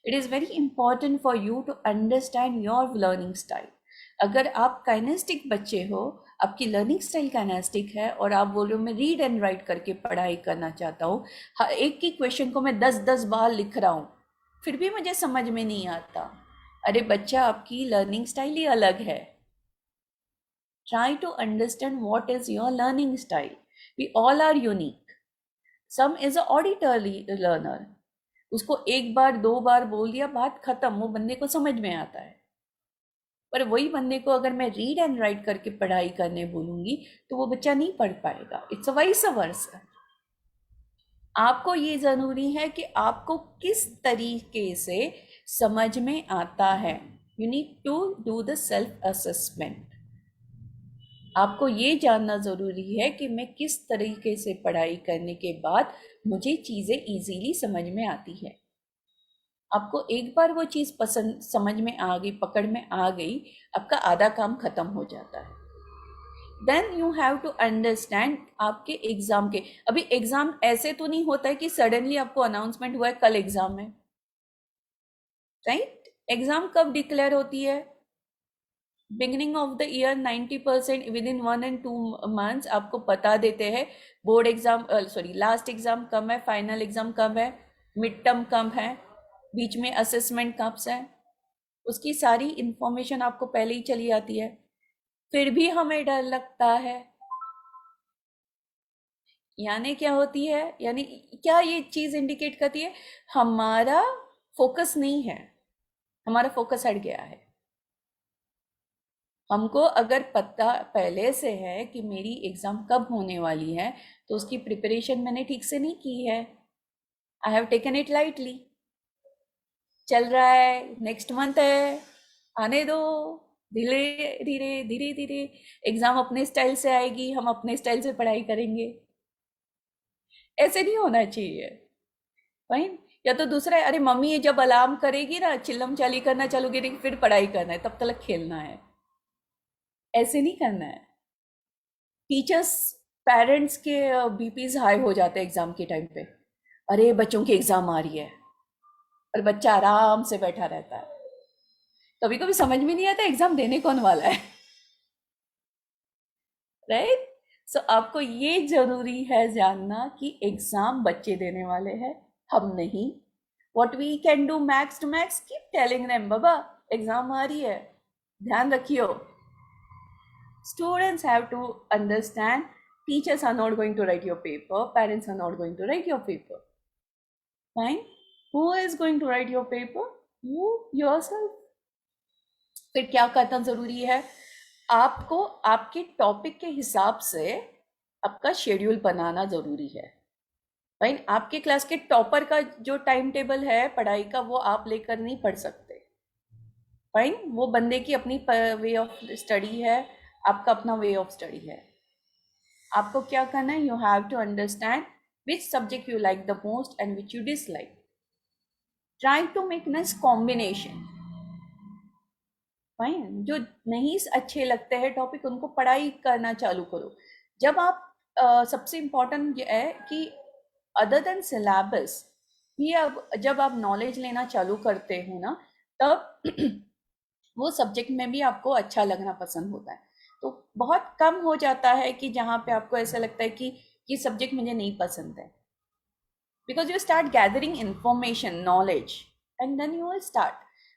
It is very important for you to understand your learning style. अगर आप काइनेस्टिक बच्चे हो, आपकी लर्निंग स्टाइल काइनेस्टिक है और आप बोल रहे हो मैं रीड एंड राइट करके पढ़ाई करना चाहता हूँ, एक ही क्वेश्चन को मैं 10-10 बार लिख रहा हूँ फिर भी मुझे समझ में नहीं आता, अरे बच्चा आपकी लर्निंग स्टाइल ही अलग है। Try to understand what is your learning style. We all are unique. Some is a auditory learner, उसको एक बार 2 बार बोल दिया, बात खत्म, वो बंदे को समझ में आता है। पर वही बंदे को अगर मैं रीड एंड राइट करके पढ़ाई करने बोलूंगी तो वो बच्चा नहीं पढ़ पाएगा। It's vice versa. आपको ये जरूरी है कि आपको किस तरीके से समझ में आता है। You need to do the self assessment. आपको ये जानना जरूरी है कि मैं किस तरीके से पढ़ाई करने के बाद मुझे चीजें इजीली समझ में आती है। आपको एक बार वो चीज़ पसंद समझ में आ गई, पकड़ में आ गई, आपका आधा काम खत्म हो जाता है। Then you have to understand आपके एग्जाम के, अभी एग्जाम ऐसे तो नहीं होता है कि सडनली आपको अनाउंसमेंट हुआ है कल एग्जाम है, राइट? एग्जाम कब डिक्लेयर होती है? Beginning of the year 90% with in 1 and 2 months आपको बता देते हैं board exam, sorry last exam कब है, फाइनल एग्जाम कब है, मिड टर्म कब है, बीच में असेसमेंट कब से है, उसकी सारी इंफॉर्मेशन आपको पहले ही चली आती है। फिर भी हमें डर लगता है, यानी क्या होती है, यानी क्या ये चीज इंडिकेट करती है, हमारा फोकस नहीं है, हमारा फोकस हट गया है। हमको अगर पता पहले से है कि मेरी एग्जाम कब होने वाली है तो उसकी प्रिपरेशन मैंने ठीक से नहीं की है। I have taken it lightly, चल रहा है, नेक्स्ट मंथ है, आने दो, धीरे धीरे धीरे धीरे एग्जाम अपने स्टाइल से आएगी, हम अपने स्टाइल से पढ़ाई करेंगे। ऐसे नहीं होना चाहिए, फाइन। या तो दूसरा है, अरे मम्मी ये जब अलार्म करेगी ना, चिल्लम चाली करना चालू करेगी, फिर पढ़ाई करना है, तब तक खेलना है। ऐसे नहीं करना है। टीचर्स, पेरेंट्स के बीपीज हाई हो जाते हैं एग्जाम के टाइम पे, अरे बच्चों की एग्जाम आ रही है, और बच्चा आराम से बैठा रहता है, कभी कभी समझ में नहीं आता एग्जाम देने कौन वाला है, राइट? सो आपको ये जरूरी है जानना कि एग्जाम बच्चे देने वाले हैं, हम नहीं। What we can do max to max, keep telling them, बाबा एग्जाम आ रही है, ध्यान रखियो। Students have to understand teachers are not going to write your paper, parents are not going to write your paper. Fine? Who is going to write your paper? You yourself. फिर क्या करना जरूरी है, आपको आपके टॉपिक के हिसाब से आपका शेड्यूल बनाना जरूरी है। फाइन? आपके क्लास के टॉपर का जो टाइम टेबल है पढ़ाई का वो आप लेकर नहीं पढ़ सकते। फाइन? वो बंदे की अपनी वे ऑफ स्टडी है, आपका अपना वे ऑफ स्टडी है। आपको क्या करना है, you have to understand which subject you like the most and which you dislike. Try to make nice combination. Fine? जो नहीं अच्छे लगते हैं टॉपिक, उनको पढ़ाई करना चालू करो। जब आप सबसे इम्पोर्टेंट ये है कि अदर देन सिलेबस भी अब जब आप नॉलेज लेना चालू करते हो ना, तब वो सब्जेक्ट में भी आपको अच्छा लगना पसंद होता है। तो बहुत कम हो जाता है कि जहाँ पे आपको ऐसा लगता है कि ये सब्जेक्ट मुझे नहीं पसंद है, because you start gathering information, knowledge, and then you will start.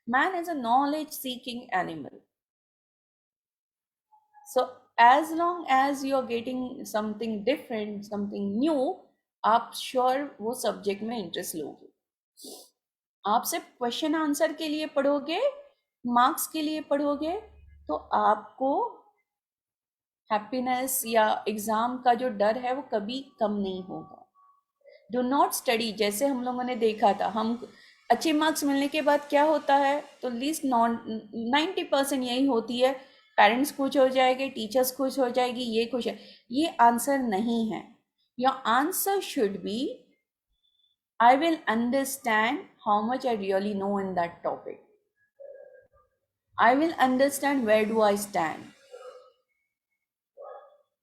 Man is a knowledge seeking animal. So as long as you are getting something different, something new, आप श्योर वो सब्जेक्ट में interest लोगे। आप सिर्फ question answer के लिए पढ़ोगे, marks के लिए पढ़ोगे, तो आपको हैप्पीनेस या एग्जाम का जो डर है वो कभी कम नहीं होगा। डू नॉट स्टडी, जैसे हम लोगों ने देखा था, हम अच्छे मार्क्स मिलने के बाद क्या होता है, तो लीस्ट 90% यही होती है, पेरेंट्स खुश हो जाएंगे, टीचर्स खुश हो जाएगी, ये खुश है। ये आंसर नहीं है। Your answer should be, I will understand how much I really know in that topic, I will understand where do I stand.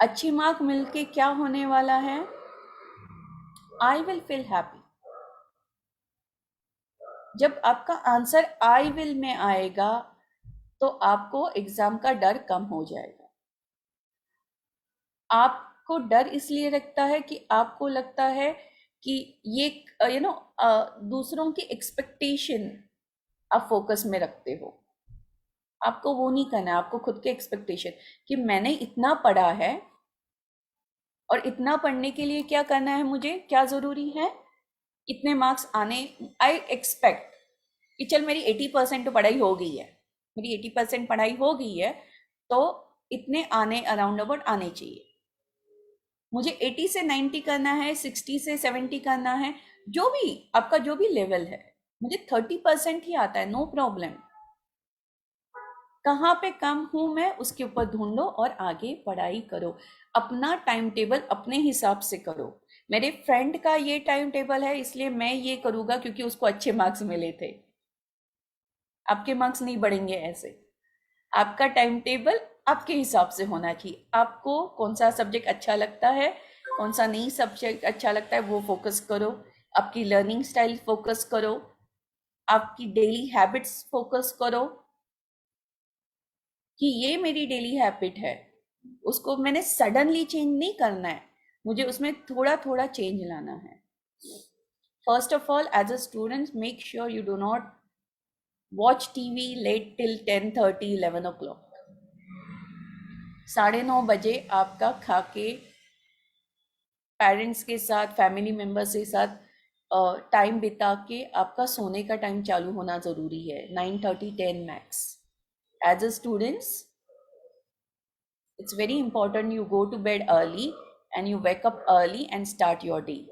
अच्छी मार्क मिलके क्या होने वाला है, आई विल फील हैप्पी। जब आपका आंसर आई विल में आएगा तो आपको एग्जाम का डर कम हो जाएगा। आपको डर इसलिए लगता है कि आपको लगता है कि ये दूसरों की एक्सपेक्टेशन आप फोकस में रखते हो। आपको वो नहीं करना है, आपको खुद के एक्सपेक्टेशन कि मैंने इतना पढ़ा है और इतना पढ़ने के लिए क्या करना है, मुझे क्या जरूरी है, इतने मार्क्स आने, आई एक्सपेक्ट कि चल मेरी 80% तो पढ़ाई हो गई है, मेरी 80% पढ़ाई हो गई है, तो इतने आने अराउंड अबाउट आने चाहिए। मुझे 80 से 90 करना है, 60 से 70 करना है, जो भी आपका जो भी लेवल है, मुझे 30% ही आता है, नो प्रॉब्लम। कहाँ पे कम हूं मैं, उसके ऊपर ढूंढो और आगे पढ़ाई करो। अपना टाइम टेबल अपने हिसाब से करो। मेरे फ्रेंड का ये टाइम टेबल है इसलिए मैं ये करूँगा क्योंकि उसको अच्छे मार्क्स मिले थे। आपके मार्क्स नहीं बढ़ेंगे ऐसे। आपका टाइम टेबल आपके हिसाब से होना चाहिए। आपको कौन सा सब्जेक्ट अच्छा लगता है, कौन सा नहीं सब्जेक्ट अच्छा लगता है, वो फोकस करो। आपकी लर्निंग स्टाइल फोकस करो, आपकी डेली हैबिट्स फोकस करो कि ये मेरी डेली हैबिट है, उसको मैंने सडनली चेंज नहीं करना है, मुझे उसमें थोड़ा थोड़ा चेंज लाना है। First of all, as a student, make sure you do not watch TV late till 10:30 11 o'clock। 9:30 बजे आपका खा के पेरेंट्स के साथ, फैमिली मेम्बर्स के साथ टाइम बिता के आपका सोने का टाइम चालू होना ज़रूरी है, 9:30 10 max. As a students, it's very important you go to bed early and you wake up early and start your day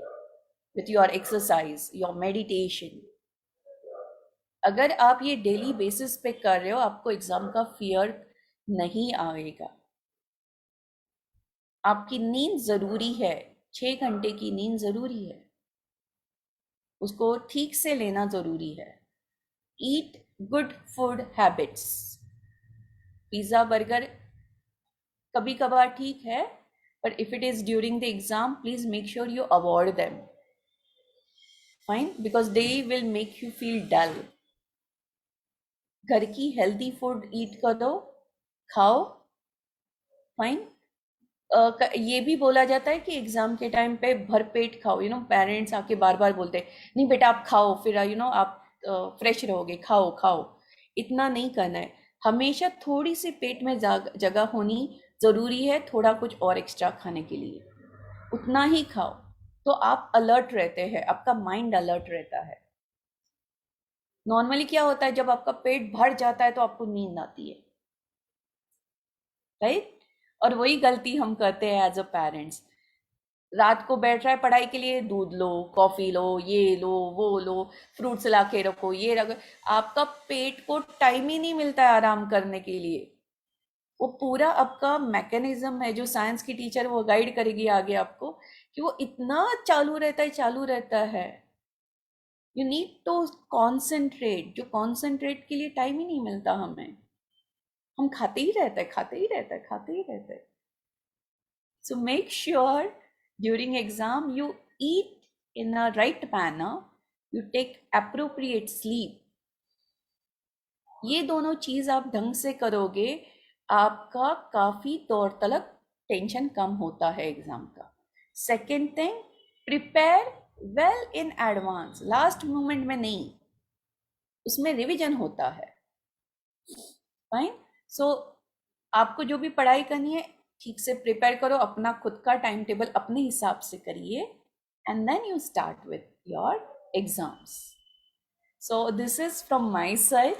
with your exercise, your meditation. अगर आप ये डेली बेसिस पे कर रहे हो, आपको एग्जाम का फियर नहीं आएगा। आपकी नींद जरूरी है, 6 घंटे की नींद जरूरी है, उसको ठीक से लेना जरूरी है। Eat good food habits. Pizza burger कभी कभार ठीक है, but if it is during the exam, please make sure you avoid them. Fine, because they will make you feel dull. घर की हेल्दी फूड ईट करो, खाओ। फाइन। ये भी बोला जाता है कि एग्जाम के टाइम पे भर पेट खाओ। पेरेंट्स आके बार बार बोलते हैं नहीं बेटा आप खाओ, फिर आप फ्रेश रहोगे, खाओ खाओ। इतना नहीं करना है, हमेशा थोड़ी सी पेट में जगह होनी जरूरी है, थोड़ा कुछ और एक्स्ट्रा खाने के लिए, उतना ही खाओ तो आप अलर्ट रहते हैं, आपका माइंड अलर्ट रहता है। नॉर्मली क्या होता है, जब आपका पेट भर जाता है तो आपको नींद आती है, राइट? और वही गलती हम करते हैं एज अ पेरेंट्स। रात को बैठ रहा है पढ़ाई के लिए, दूध लो, कॉफी लो, ये लो, वो लो, फ्रूट्स ला के रखो, ये रखो। आपका पेट को टाइम ही नहीं मिलता है आराम करने के लिए। वो पूरा आपका मैकेनिज्म है, जो साइंस की टीचर वो गाइड करेगी आगे आपको, कि वो इतना चालू रहता है, चालू रहता है। यू नीड टू कॉन्सेंट्रेट, जो कॉन्सेंट्रेट के लिए टाइम ही नहीं मिलता हमें। हम खाते ही रहते हैं, खाते ही रहते हैं, खाते ही रहते हैं। So make sure during exam you eat in a right manner, you take appropriate sleep, ये दोनों चीज़ आप ढंग से करोगे, आपका काफ़ी दौर तलक टेंशन कम होता है एग्ज़ाम का। Second thing, prepare well in advance, last moment में नहीं, उसमें रिवीजन होता है। फाइन। सो आपको जो भी पढ़ाई करनी है ठीक से प्रिपेयर करो, अपना खुद का टाइम टेबल अपने हिसाब से करिए, and then you start with your exams. So this is from my side.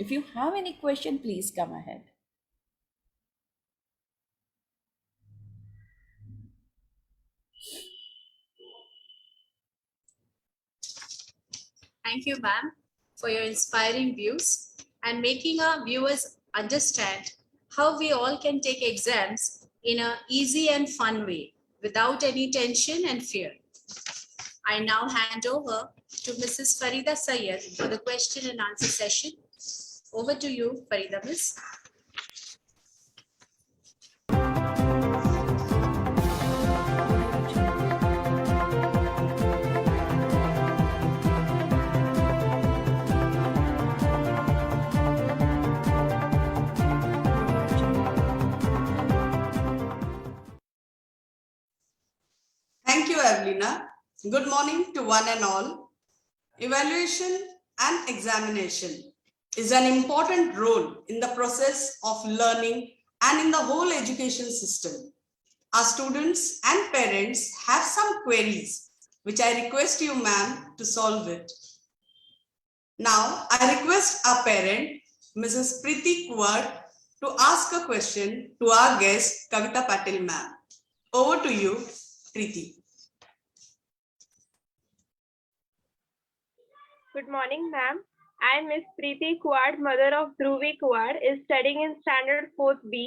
If you have any question, please come ahead. Thank you, ma'am, for your inspiring views and making our viewers understand how we all can take exams in an easy and fun way without any tension and fear. I now hand over to Mrs. Farida Sayed for the question and answer session. Over to you, Farida Miss. Thank you, Evelina. Good morning to one and all. Evaluation and examination is an important role in the process of learning and in the whole education system. Our students and parents have some queries, which I request you, ma'am, to solve it. Now, I request our parent, Mrs. Preeti Kuwad, to ask a question to our guest, Kavita Patil, ma'am. Over to you, Preeti. Good morning, ma'am. I am Miss Preeti Kuwad, mother of Dhruvi Kuwad, is studying in standard 4th B.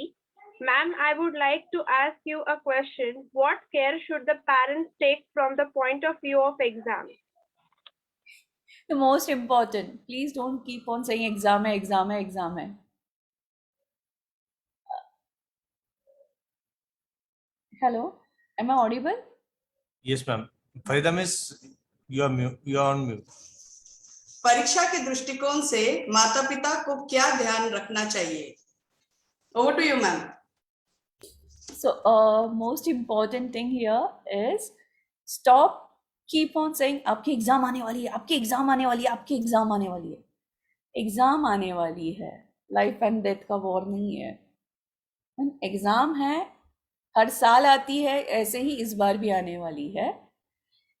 Ma'am, I would like to ask you a question. What care should the parents take from the point of view of exam? The most important, please don't keep on saying exam hai, exam hai, exam hai. Hello, am I audible? Yes, ma'am. Farida Miss, you are on mute. परीक्षा के दृष्टिकोण से माता पिता को क्या ध्यान रखना चाहिए? Over to you, ma'am. So, most important thing here is stop keep on saying आपकी एग्जाम आने वाली है, आपकी एग्जाम आने वाली है, आपकी एग्जाम आने वाली है. एग्जाम आने वाली है, लाइफ एंड डेथ का वॉर नहीं है. एग्जाम है, हर साल आती है, ऐसे ही इस बार भी आने वाली है.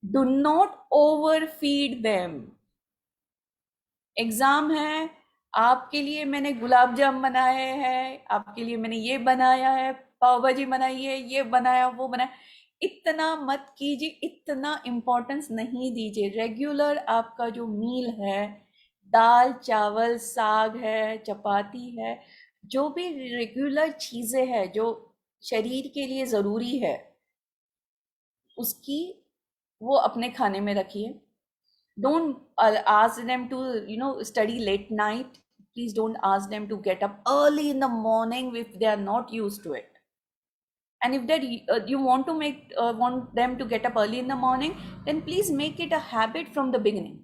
Do not over feed them. Exam है, आपके लिए मैंने गुलाब जाम बनाए हैं, आपके लिए मैंने ये बनाया है, पाव भाजी बनाई है, ये बनाया, वो बनाया. इतना मत कीजिए, इतना इम्पोर्टेंस नहीं दीजिए. रेगुलर आपका जो मील है, दाल चावल साग है, चपाती है, जो भी रेगुलर चीज़ें हैं जो शरीर के लिए ज़रूरी है, उसकी वो अपने खाने में रखिए. Don't ask them to study late night. Please don't ask them to get up early in the morning if they are not used to it. And if that you want to want them to get up early in the morning, then please make it a habit from the beginning.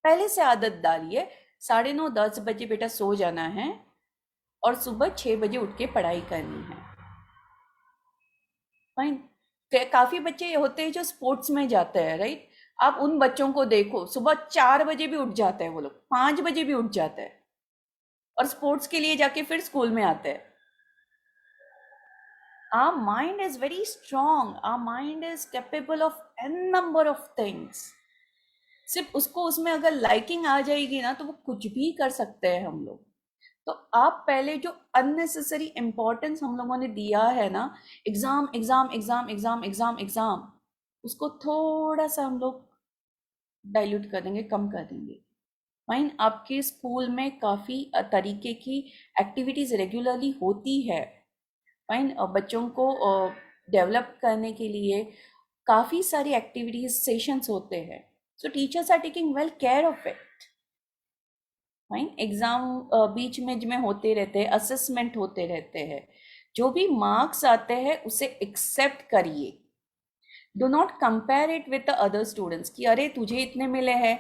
पहले से आदत डालिए. 9:30 10 बजे बेटा सो जाना है और सुबह 6 बजे उठ के पढ़ाई करनी है. फाइन. काफी बच्चे होते हैं जो स्पोर्ट्स में जाते हैं, राइट? आप उन बच्चों को देखो, सुबह 4 बजे भी उठ जाते हैं वो लोग, 5 बजे भी उठ जाते हैं और स्पोर्ट्स के लिए जाके फिर स्कूल में आते हैं. Our mind is very strong. Our mind is capable of n number of things. सिर्फ उसको उसमें अगर लाइकिंग आ जाएगी ना तो वो कुछ भी कर सकते हैं हम लोग. तो आप पहले जो अननेसेसरी इंपॉर्टेंस हम लोगों ने दिया है ना, exam exam exam exam exam exam, उसको थोड़ा सा हम लोग डाइल्यूट कर देंगे, कम कर देंगे. फाइन. आपके स्कूल में काफ़ी तरीके की एक्टिविटीज़ रेगुलरली होती है. फाइन. बच्चों को डेवलप करने के लिए काफ़ी सारी एक्टिविटीज़ सेशंस होते हैं. So teachers are taking well care of it. Fine. Exam बीच में होते रहते हैं, असेसमेंट होते रहते हैं. जो भी मार्क्स आते हैं उसे एक्सेप्ट करिए. Do not compare it with the other students कि अरे तुझे इतने मिले हैं,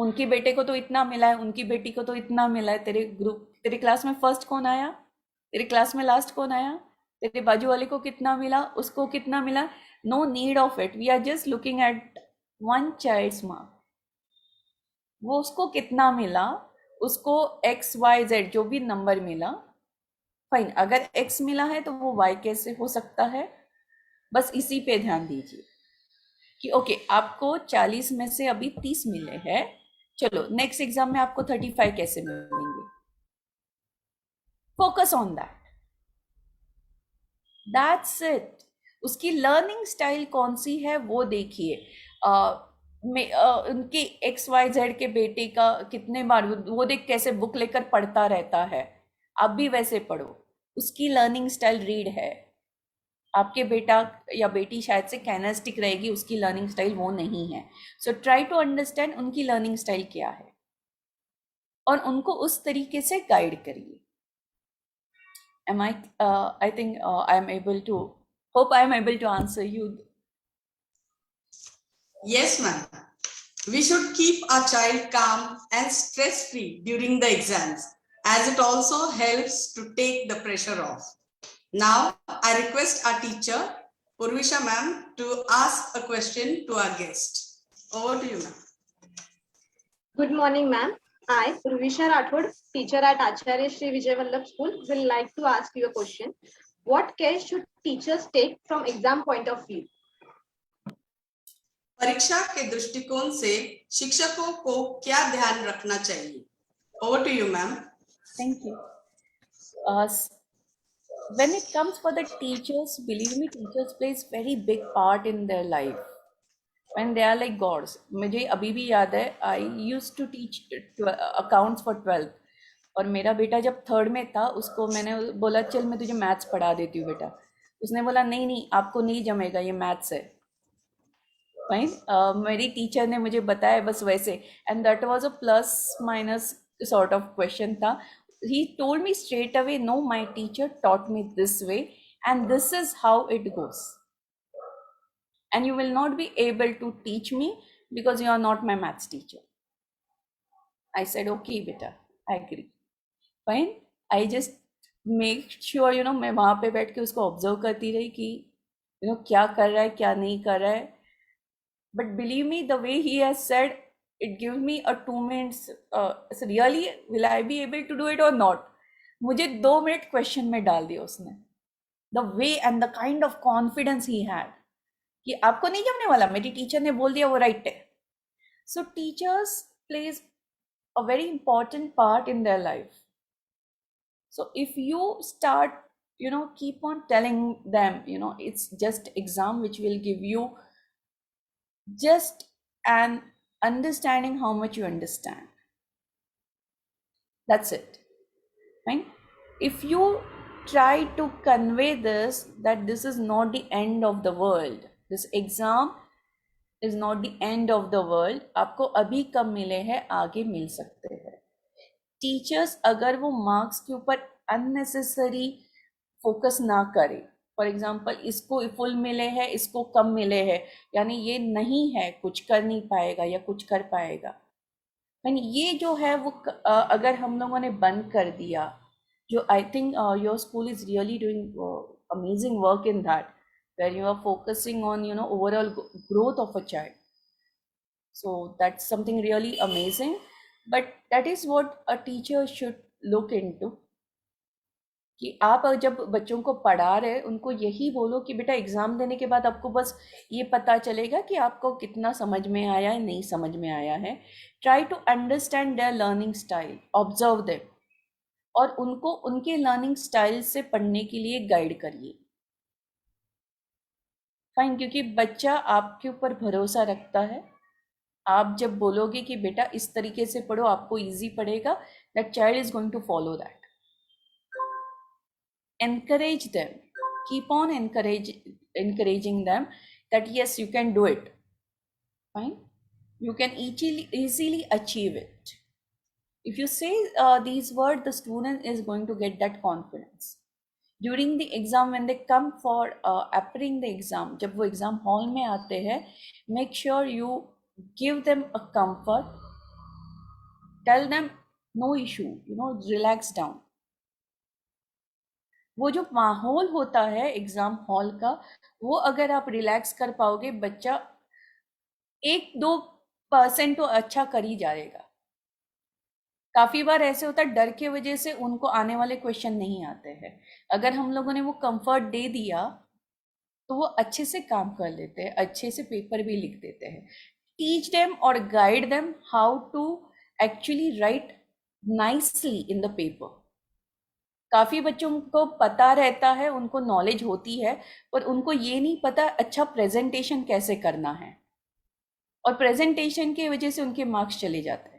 उनके बेटे को तो इतना मिला है, उनकी बेटी को तो इतना मिला है, तेरे क्लास में फर्स्ट कौन आया, तेरे क्लास में लास्ट कौन आया, तेरे बाजू वाले को कितना मिला, उसको कितना मिला. No need of it. We are just looking at one child's mark. वो उसको कितना मिला, उसको XYZ जो भी नंबर मिला, फाइन. अगर X मिला है तो वो Y कैसे हो सकता है, बस इसी पे ध्यान दीजिए कि ओके आपको 40 में से अभी 30 मिले हैं, चलो नेक्स्ट एग्जाम में आपको 35 कैसे मिलेंगे. Focus on that's it. उसकी लर्निंग स्टाइल कौन सी है वो देखिए. उनके XYZ के बेटे का कितने बार वो देख कैसे बुक लेकर पढ़ता रहता है, आप भी वैसे पढ़ो. उसकी लर्निंग स्टाइल रीड है. आपके बेटा या बेटी शायद से कैनस्टिक रहेगी, उसकी लर्निंग स्टाइल वो नहीं है. सो ट्राई टू अंडरस्टैंड उनकी लर्निंग स्टाइल क्या है और उनको उस तरीके से गाइड करिए. I think I am able to, hope I am able to answer you. Yes, ma'am. We should keep our child calm and stress-free during the exams, as it also helps to take the pressure off. Now, I request our teacher, Purvisha ma'am, to ask a question to our guest. Over to you, ma'am. Good morning, ma'am. I, Purvisha Rathod, teacher at Acharya Shri Vijay Vallabh School, will like to ask you a question. What care should teachers take from exam point of view? परीक्षा के दृष्टिकोण से शिक्षकों को क्या ध्यान रखना चाहिए? Over to you, ma'am. Thank you. When it comes for the teachers, believe me, teachers plays very big part in their life. When they are like gods. मुझे अभी भी याद है, I used to teach accounts for 12th. और मेरा बेटा जब 3rd में था, उसको मैंने बोला चल मैं तुझे मैथ्स पढ़ा देती हूँ बेटा. उसने बोला नहीं नहीं आपको नहीं जमेगा, ये मैथ्स है. फाइन. मेरी टीचर ने मुझे बताया बस वैसे, and that was a plus minus sort of question था. He told me straight away, no my teacher taught me this way and this is how it goes, and you will not be able to teach me because you are not my maths teacher. I said okay beta, I agree, fine. I just make sure मैं वहाँ पे बैठ के उसको observe करती रही कि क्या कर रहा है क्या नहीं कर रहा है. But believe me, the way he has said, it gives me a 2 minutes. So really, will I be able to do it or not? मुझे 2 मिनट क्वेश्चन में डाल दिया उसने. The way and the kind of confidence he had. कि आपको नहीं जमने वाला, मेरी टीचर ने बोल दिया वो राइट है. सो teachers plays a very important part in their life. So if you start keep on telling them it's just exam which will give you just an understanding how much you understand. That's it. Fine. If you try to convey this, that this is not the end of the world, this exam is not the end of the world, आपको अभी कम मिले हैं आगे मिल सकते हैं. Teachers अगर वो marks के ऊपर अननेसेसरी फोकस ना करे, फॉर एग्जाम्पल इसको फुल मिले हैं इसको कम मिले हैं, यानी ये नहीं है कुछ कर नहीं पाएगा या कुछ कर पाएगा, यानी ये जो है वो अगर हम लोगों ने बंद कर दिया, जो I think your school is really doing amazing work in that, where you are focusing on overall growth of a child. So that's something really amazing, but that is what a teacher should look into. कि आप जब बच्चों को पढ़ा रहे उनको यही बोलो कि बेटा एग्जाम देने के बाद आपको बस ये पता चलेगा कि आपको कितना समझ में आया है नहीं समझ में आया है. Try to understand their learning style, observe them और उनको उनके लर्निंग स्टाइल से पढ़ने के लिए गाइड करिए. फाइन. क्योंकि बच्चा आपके ऊपर भरोसा रखता है. आप जब बोलोगे कि बेटा इस तरीके से पढ़ो आपको इजी पड़ेगा, that child is going to follow that. encourage them, keep on encouraging them that yes you can do it. Fine. You can easily achieve it. If you say these words, the student is going to get that confidence. During the exam, when they come for appearing the exam, जब वो exam hall में आते हैं, make sure you give them a comfort tell them no issue, relax down. वो जो माहौल होता है एग्जाम हॉल का, वो अगर आप रिलैक्स कर पाओगे, बच्चा 1-2% तो अच्छा कर ही जाएगा। काफी बार ऐसे होता है डर की वजह से उनको आने वाले क्वेश्चन नहीं आते हैं। अगर हम लोगों ने वो कंफर्ट दे दिया तो वो अच्छे से काम कर लेते हैं, अच्छे से पेपर भी लिख देते हैं। टीच देम और guide them how to actually write nicely in the paper. काफी बच्चों को पता रहता है, उनको नॉलेज होती है, पर उनको ये नहीं पता अच्छा प्रेजेंटेशन कैसे करना है, और प्रेजेंटेशन की वजह से उनके मार्क्स चले जाते हैं।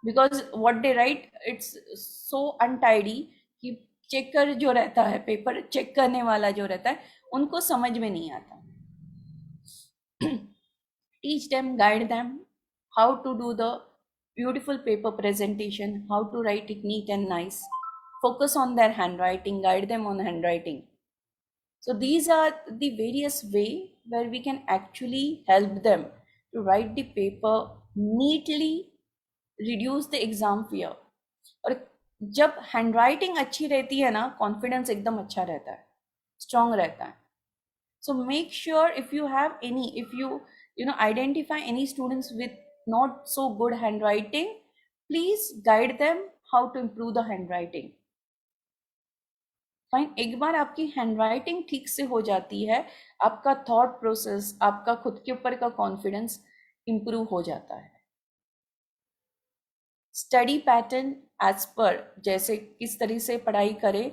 Because what they right it's so untidy कि चेकर जो रहता है, पेपर चेक करने वाला जो रहता है, उनको समझ में नहीं आता। Teach them, guide them how to do the beautiful paper presentation, how to write it neat and nice. Focus on their handwriting, guide them on handwriting. So these are the various way where we can actually help them to write the paper neatly, reduce the exam fear. और जब handwriting अच्छी रहती है ना, confidence एकदम अच्छा रहता है, स्ट्रांग रहता है। So make sure if you have any, if you identify any students with not so good handwriting, please guide them how to improve the handwriting. Fine, एक बार आपकी हैंडराइटिंग ठीक से हो जाती है, आपका थॉट प्रोसेस, आपका खुद के ऊपर का कॉन्फिडेंस इंप्रूव हो जाता है। स्टडी पैटर्न एज पर, जैसे किस तरह से पढ़ाई करे,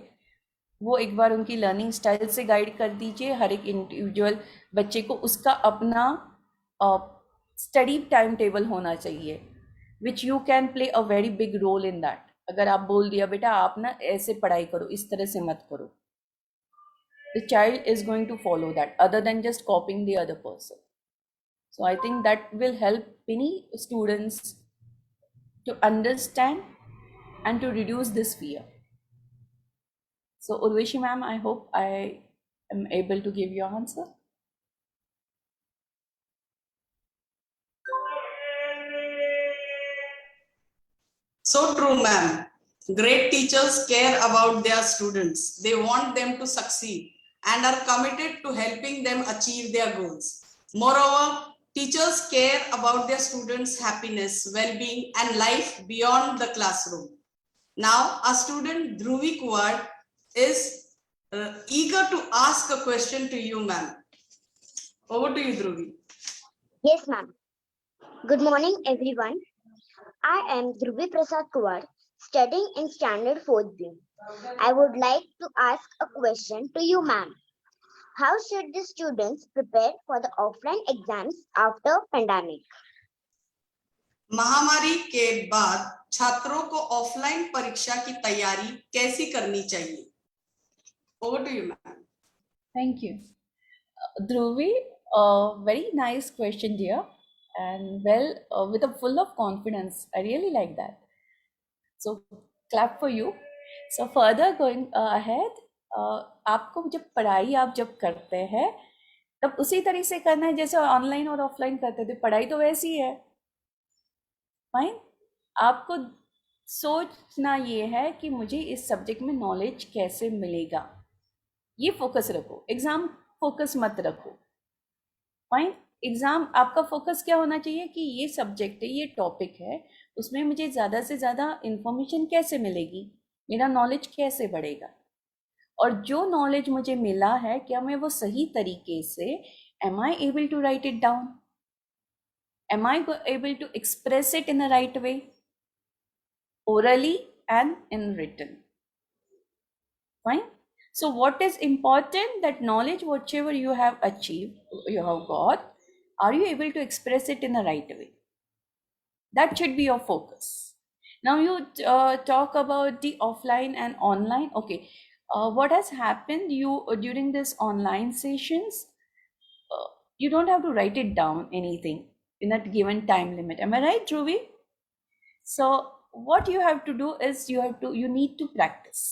वो एक बार उनकी लर्निंग स्टाइल से गाइड कर दीजिए। हर एक इंडिविजुअल बच्चे को उसका अपना स्टडी टाइम टेबल होना चाहिए, which you can play a very big role in that. अगर आप बोल दिया बेटा आप ना ऐसे पढ़ाई करो, इस तरह से मत करो, the child is going to follow that other then just copying the other person. So I think that will help many students to understand and to reduce this fear. So Urvashi ma'am, I hope I am able to give your answer. So true, ma'am. Great teachers care about their students. They want them to succeed and are committed to helping them achieve their goals. Moreover, teachers care about their students' happiness, well-being, and life beyond the classroom. Now, our student Dhruvi Kuwad is eager to ask a question to you, ma'am. Over to you, Dhruvi. Yes, ma'am. Good morning, everyone. I am Dhruvi Prasad Kuwad, studying in Standard 4th B. I would like to ask a question to you, ma'am. How should the students prepare for the offline exams after pandemic? महामारी के बाद छात्रों को offline परीक्षा की तैयारी कैसी करनी चाहिए? Over to you, ma'am. Thank you. Dhruvi, very nice question, dear. And well, with a full of confidence. I really like that. So, clap for you. So, further going ahead, आपको जब पढ़ाई आप जब करते हैं, तब उसी तरह से करना है जैसे ऑनलाइन और ऑफलाइन करते थे। पढ़ाई तो वैसी है, फाइन। आपको सोचना ये है कि मुझे इस सब्जेक्ट में नॉलेज कैसे मिलेगा, ये फोकस रखो। एग्जाम फोकस मत रखो, फाइन। एग्जाम आपका फोकस क्या होना चाहिए कि ये सब्जेक्ट है, ये टॉपिक है, उसमें मुझे ज़्यादा से ज़्यादा इंफॉर्मेशन कैसे मिलेगी, मेरा नॉलेज कैसे बढ़ेगा, और जो नॉलेज मुझे मिला है क्या मैं वो सही तरीके से, am I able to write it down? Am I able to express it in the right way, orally and in written? Fine. So what is important, that knowledge whatever you have achieved, you have got, are you able to express it in the right way? That should be your focus. Now you talk about the offline and online. Okay, what has happened, you during this online sessions, you don't have to write it down anything in that given time limit. Am I right, Dhruvi? So what you have to do is you need to practice.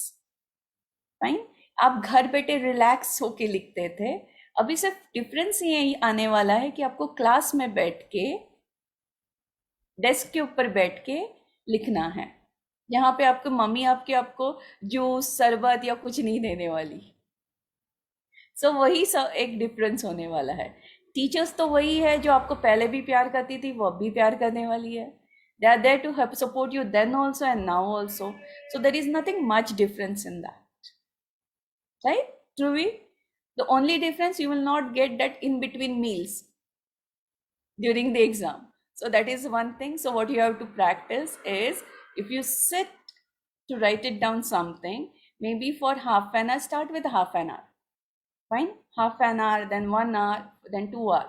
Fine. आप घर बैठे relax होके लिखते थे, अभी सिर्फ difference ये आने वाला है कि आपको क्लास में बैठ के, डेस्क के ऊपर बैठ के लिखना है, यहाँ पे आपको मम्मी आपको जूस शरबत या कुछ नहीं देने वाली। सो वही सब एक डिफरेंस होने वाला है। टीचर्स तो वही है जो आपको पहले भी प्यार करती थी, वो अब भी प्यार करने वाली है। They are there to help support you then also and now also, so there is nothing much difference in that, right Dhruvi? The only difference, you will not get that in between meals during the exam. So that is one thing. So what you have to practice is, if you sit to write it down something, maybe for half an hour, start with half an hour. Fine? Half an hour, then 1 hour, then 2 hour.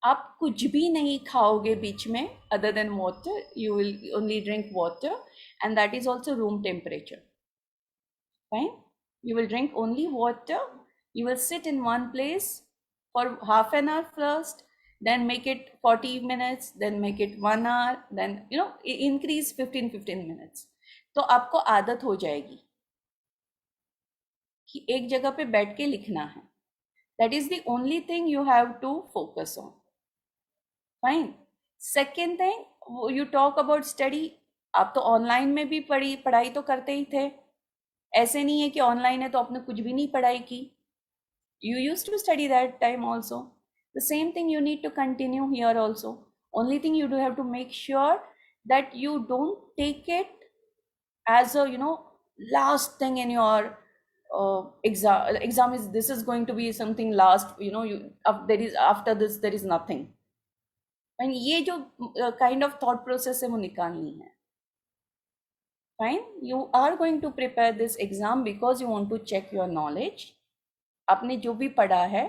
आप कुछ भी नहीं खाओगे बीच में other than water. You will only drink water, and that is also room temperature. Fine? You will drink only water. You will sit in one place for half an hour first, then make it 40 minutes, then make it 1 hour, then increase 15 minutes. तो आपको आदत हो जाएगी कि एक जगह पे बैठ के लिखना है. That is the only thing you have to focus on. Fine. Second thing, you talk about study. आप तो ऑनलाइन में भी पढ़ाई तो करते ही थे. ऐसे नहीं है कि ऑनलाइन है तो आपने कुछ भी नहीं पढ़ाई की. You used to study that time also. The same thing you need to continue here also. Only thing you do have to make sure that you don't take it as a last thing in your exam is, this is going to be something last, there is, after this there is nothing. And ये जो kind of thought process है वो निकालनी है. Fine, you are going to prepare this exam because you want to check your knowledge. आपने जो भी पढ़ा है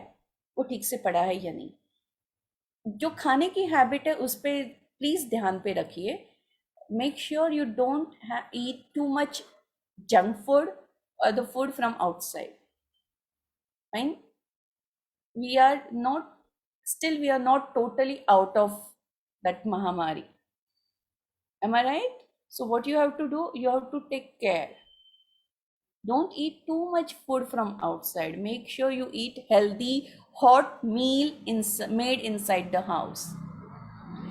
वो ठीक से पढ़ा है या नहीं. जो खाने की हैबिट है उस पर प्लीज ध्यान पे रखिए. Make sure you don't eat too much junk food or the food from outside. Fine, we are not totally out of that Mahamari. Am I right? So what you have to do, you have to take care. Don't eat too much food from outside. Make sure you eat healthy, hot meal made inside the house.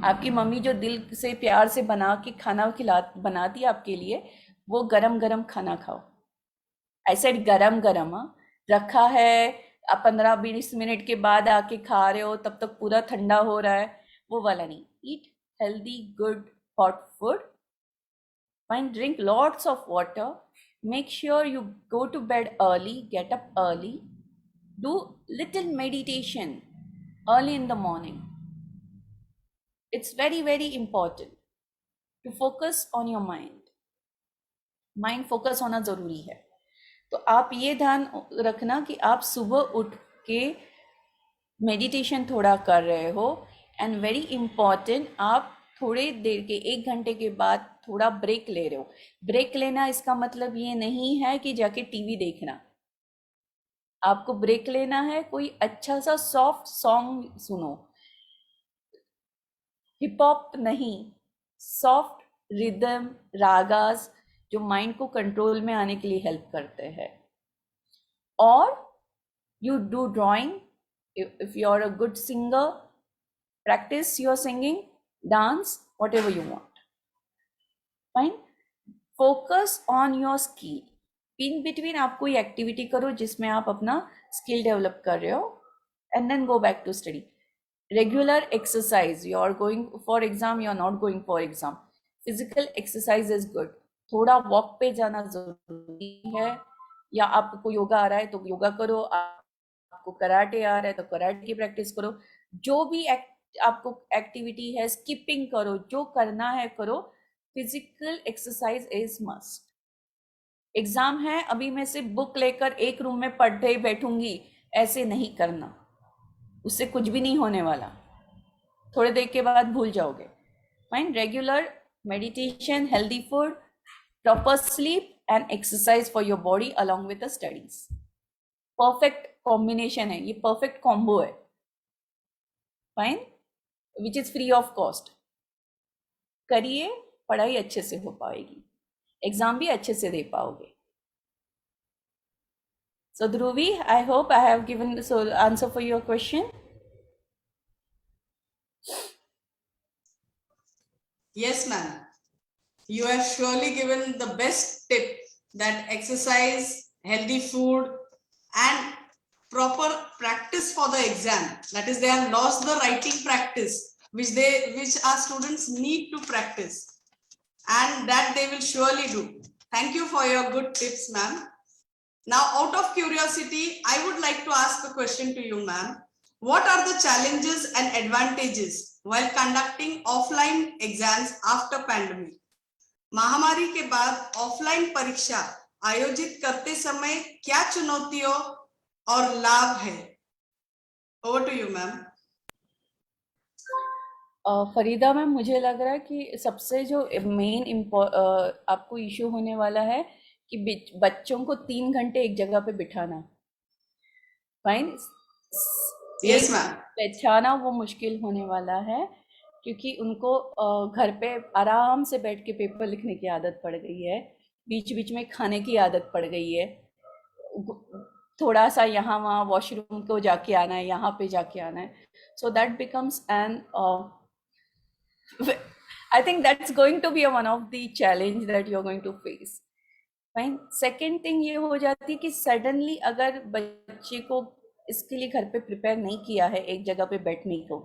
आपकी mummy जो दिल से प्यार से बना के खाना बनाती है आपके लिए, वो गरम गरम खाना खाओ. I said गरम गरम, रखा है, आप 15-20 मिनट के बाद आके खा रहे हो, तब तक पूरा ठंडा हो रहा है, वो वाला नहीं. Eat healthy, good, hot food. Fine, drink lots of water. Make sure you go to bed early, get up early. Do little meditation early in the morning. It's very, very important to focus on your mind. Mind focus होना जरूरी है. तो आप ये ध्यान रखना कि आप सुबह उठ के मेडिटेशन थोड़ा कर रहे हो. एंड वेरी इंपॉर्टेंट, आप थोड़े देर के 1 घंटे के बाद थोड़ा ब्रेक ले रहे हो. ब्रेक लेना इसका मतलब ये नहीं है कि जाके टीवी देखना. आपको ब्रेक लेना है, कोई अच्छा सा सॉफ्ट सॉन्ग सुनो. हिप हॉप नहीं, सॉफ्ट रिदम, रागास जो माइंड को कंट्रोल में आने के लिए हेल्प करते हैं. और you do drawing. If you are a good singer, practice your singing, dance, whatever you want. Fine. Focus on your skill. In between आप कोई एक्टिविटी करो जिसमें आप अपना स्किल डेवलप कर रहे हो, and then go back to study. Regular exercise. You are going for exam, you are not going for exam. Physical exercise is good. थोड़ा वॉक पे जाना जरूरी है. या आपको योगा आ रहा है तो योगा करो, आपको कराटे आ रहा है तो कराटे की प्रैक्टिस करो. जो भी आपको एक्टिविटी है, स्किपिंग करो, जो करना है करो. Physical exercise is must. Exam है, अभी मैं सिर्फ बुक लेकर एक रूम में पढ़ते ही बैठूंगी, ऐसे नहीं करना. उससे कुछ भी नहीं होने वाला. थोड़े देर के बाद भूल जाओगे. Fine. Regular meditation, healthy food, proper sleep and exercise for your body along with the studies. Perfect combination है ये, परफेक्ट कॉम्बो है. Fine, which is free of cost. करिए, पढ़ाई अच्छे से हो पाएगी, एग्जाम भी अच्छे से दे पाओगे. So Dhruvi, I hope I have given the answer for your question. Yes, ma'am. you have surely given the best tip that exercise, healthy food, and proper practice for the exam. That is, they have lost the writing practice, which our students need to practice, and that they will surely do. Thank you for your good tips, ma'am. Now, out of curiosity, I would like to ask a question to you, ma'am. What are the challenges and advantages while conducting offline exams after pandemic? महामारी के बाद offline परीक्षा आयोजित करते समय क्या चुनौतियों और लाभ है? Over to you, ma'am. Farida ma'am, मुझे लग रहा है कि सबसे जो मेन आपको इशू होने वाला है कि बच्चों को 3 घंटे एक जगह पे बिठाना, फाइन, Yes, ma'am. बैठाना वो मुश्किल होने वाला है, क्योंकि उनको घर पे आराम से बैठ के पेपर लिखने की आदत पड़ गई है, बीच बीच में खाने की आदत पड़ गई है, थोड़ा सा यहाँ वहाँ वॉशरूम को जाके आना है, यहाँ पे जाके आना है. So that becomes N I think that's going to be one of the challenge that you're going to face. Fine. Second thing ये हो जाती है कि suddenly अगर बच्चे को इसके लिए घर पे प्रिपेयर नहीं किया है एक जगह पे बैठने को,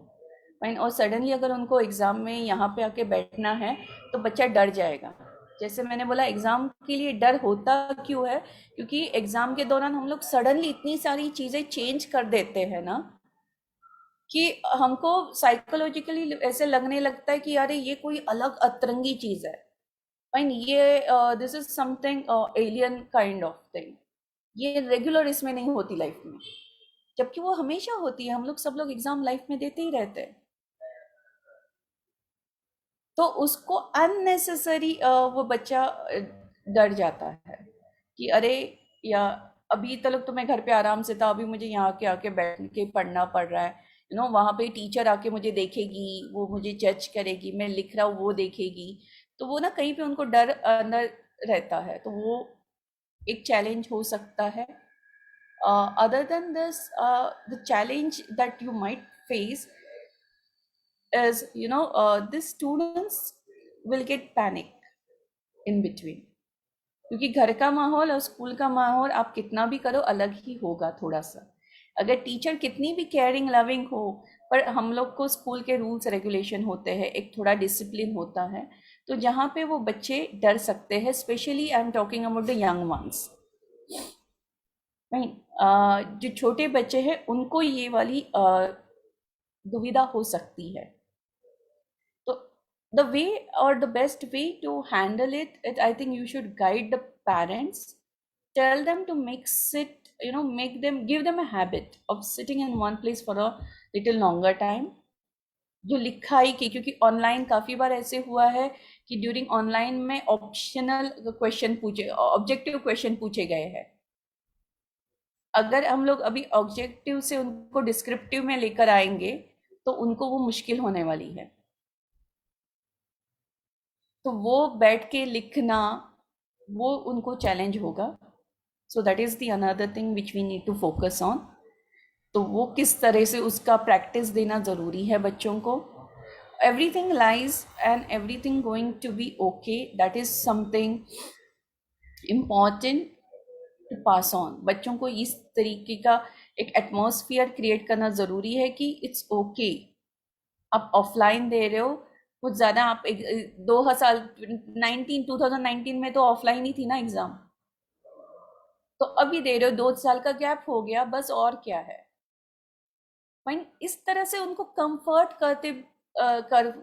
फाइन, और सडनली अगर उनको एग्जाम में यहाँ पे आके बैठना है तो बच्चा डर जाएगा. जैसे मैंने बोला, एग्जाम के लिए डर होता क्यों है? क्योंकि एग्जाम के दौरान हम लोग सडनली इतनी सारी चीजें चेंज कर देते हैं ना कि हमको साइकोलॉजिकली ऐसे लगने लगता है कि अरे ये कोई अलग अतरंगी चीज है, फाइन, ये this is something alien kind of thing, ये रेगुलर इसमें नहीं होती लाइफ में, जबकि वो हमेशा होती है. हम लोग सब लोग एग्जाम लाइफ में देते ही रहते हैं. तो उसको अननेसेसरी वो बच्चा डर जाता है कि अरे, या अभी तक तो मैं घर पे आराम से था, अभी मुझे यहाँ के आके बैठ के पढ़ना पड़ रहा है, यू नो, वहाँ पे टीचर आके मुझे देखेगी, वो मुझे जज करेगी, मैं लिख रहा हूँ वो देखेगी, तो वो ना कहीं पे उनको डर अंदर रहता है, तो वो एक चैलेंज हो सकता है. Other than this, the challenge that you might face is, you know, the students will get panic in between, क्योंकि घर का माहौल और स्कूल का माहौल आप कितना भी करो अलग ही होगा थोड़ा सा. अगर टीचर कितनी भी केयरिंग लविंग हो, पर हम लोग को स्कूल के रूल्स रेगुलेशन होते हैं, एक थोड़ा डिसिप्लिन होता है, तो जहाँ पे वो बच्चे डर सकते हैं, specially I am talking about the young once. नहीं, जो छोटे बच्चे हैं उनको ये वाली दुविधा हो सकती है. तो द वे और the best way to handle it, I think you should guide the parents, tell them to mix it, you know, give them a habit of sitting in one place for a little longer time. जो लिखाई की, क्योंकि online काफ़ी बार ऐसे हुआ है कि during online में ऑप्शनल क्वेश्चन पूछे, ऑब्जेक्टिव क्वेश्चन पूछे गए हैं. अगर हम लोग अभी ऑब्जेक्टिव से उनको डिस्क्रिप्टिव में लेकर आएंगे तो उनको वो मुश्किल होने वाली है. तो वो बैठ के लिखना वो उनको चैलेंज होगा. So that is the another thing which we need to focus on. तो वो किस तरह से उसका प्रैक्टिस देना ज़रूरी है बच्चों को. Everything lies and everything going to be okay. That is something important to pass on. बच्चों को इस तरीके का एक एटमॉस्फेयर क्रिएट करना ज़रूरी है कि इट्स ओके. आप ऑफलाइन दे रहे हो कुछ ज़्यादा, आप 2019 में तो ऑफलाइन ही थी ना एग्ज़ाम, तो अभी दे रहे हो, 2 साल का गैप हो गया बस, और क्या है. फाइन, इस तरह से उनको कंफर्ट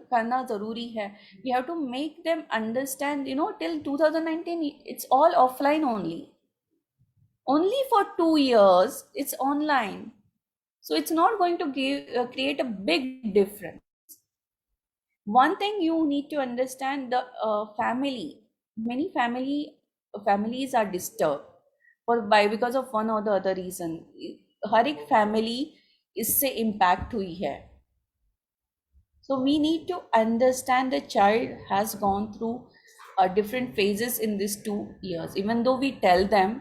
करना जरूरी है. We have to make them understand, you know, till 2019 it's all offline only for 2 years it's online, so it's not going to create a big difference. One thing you need to understand, the many families are disturbed because of one or the other reason. हर एक family इससे impact हुई है. So we need to understand the child has gone through different phases in these 2 years. Even though we tell them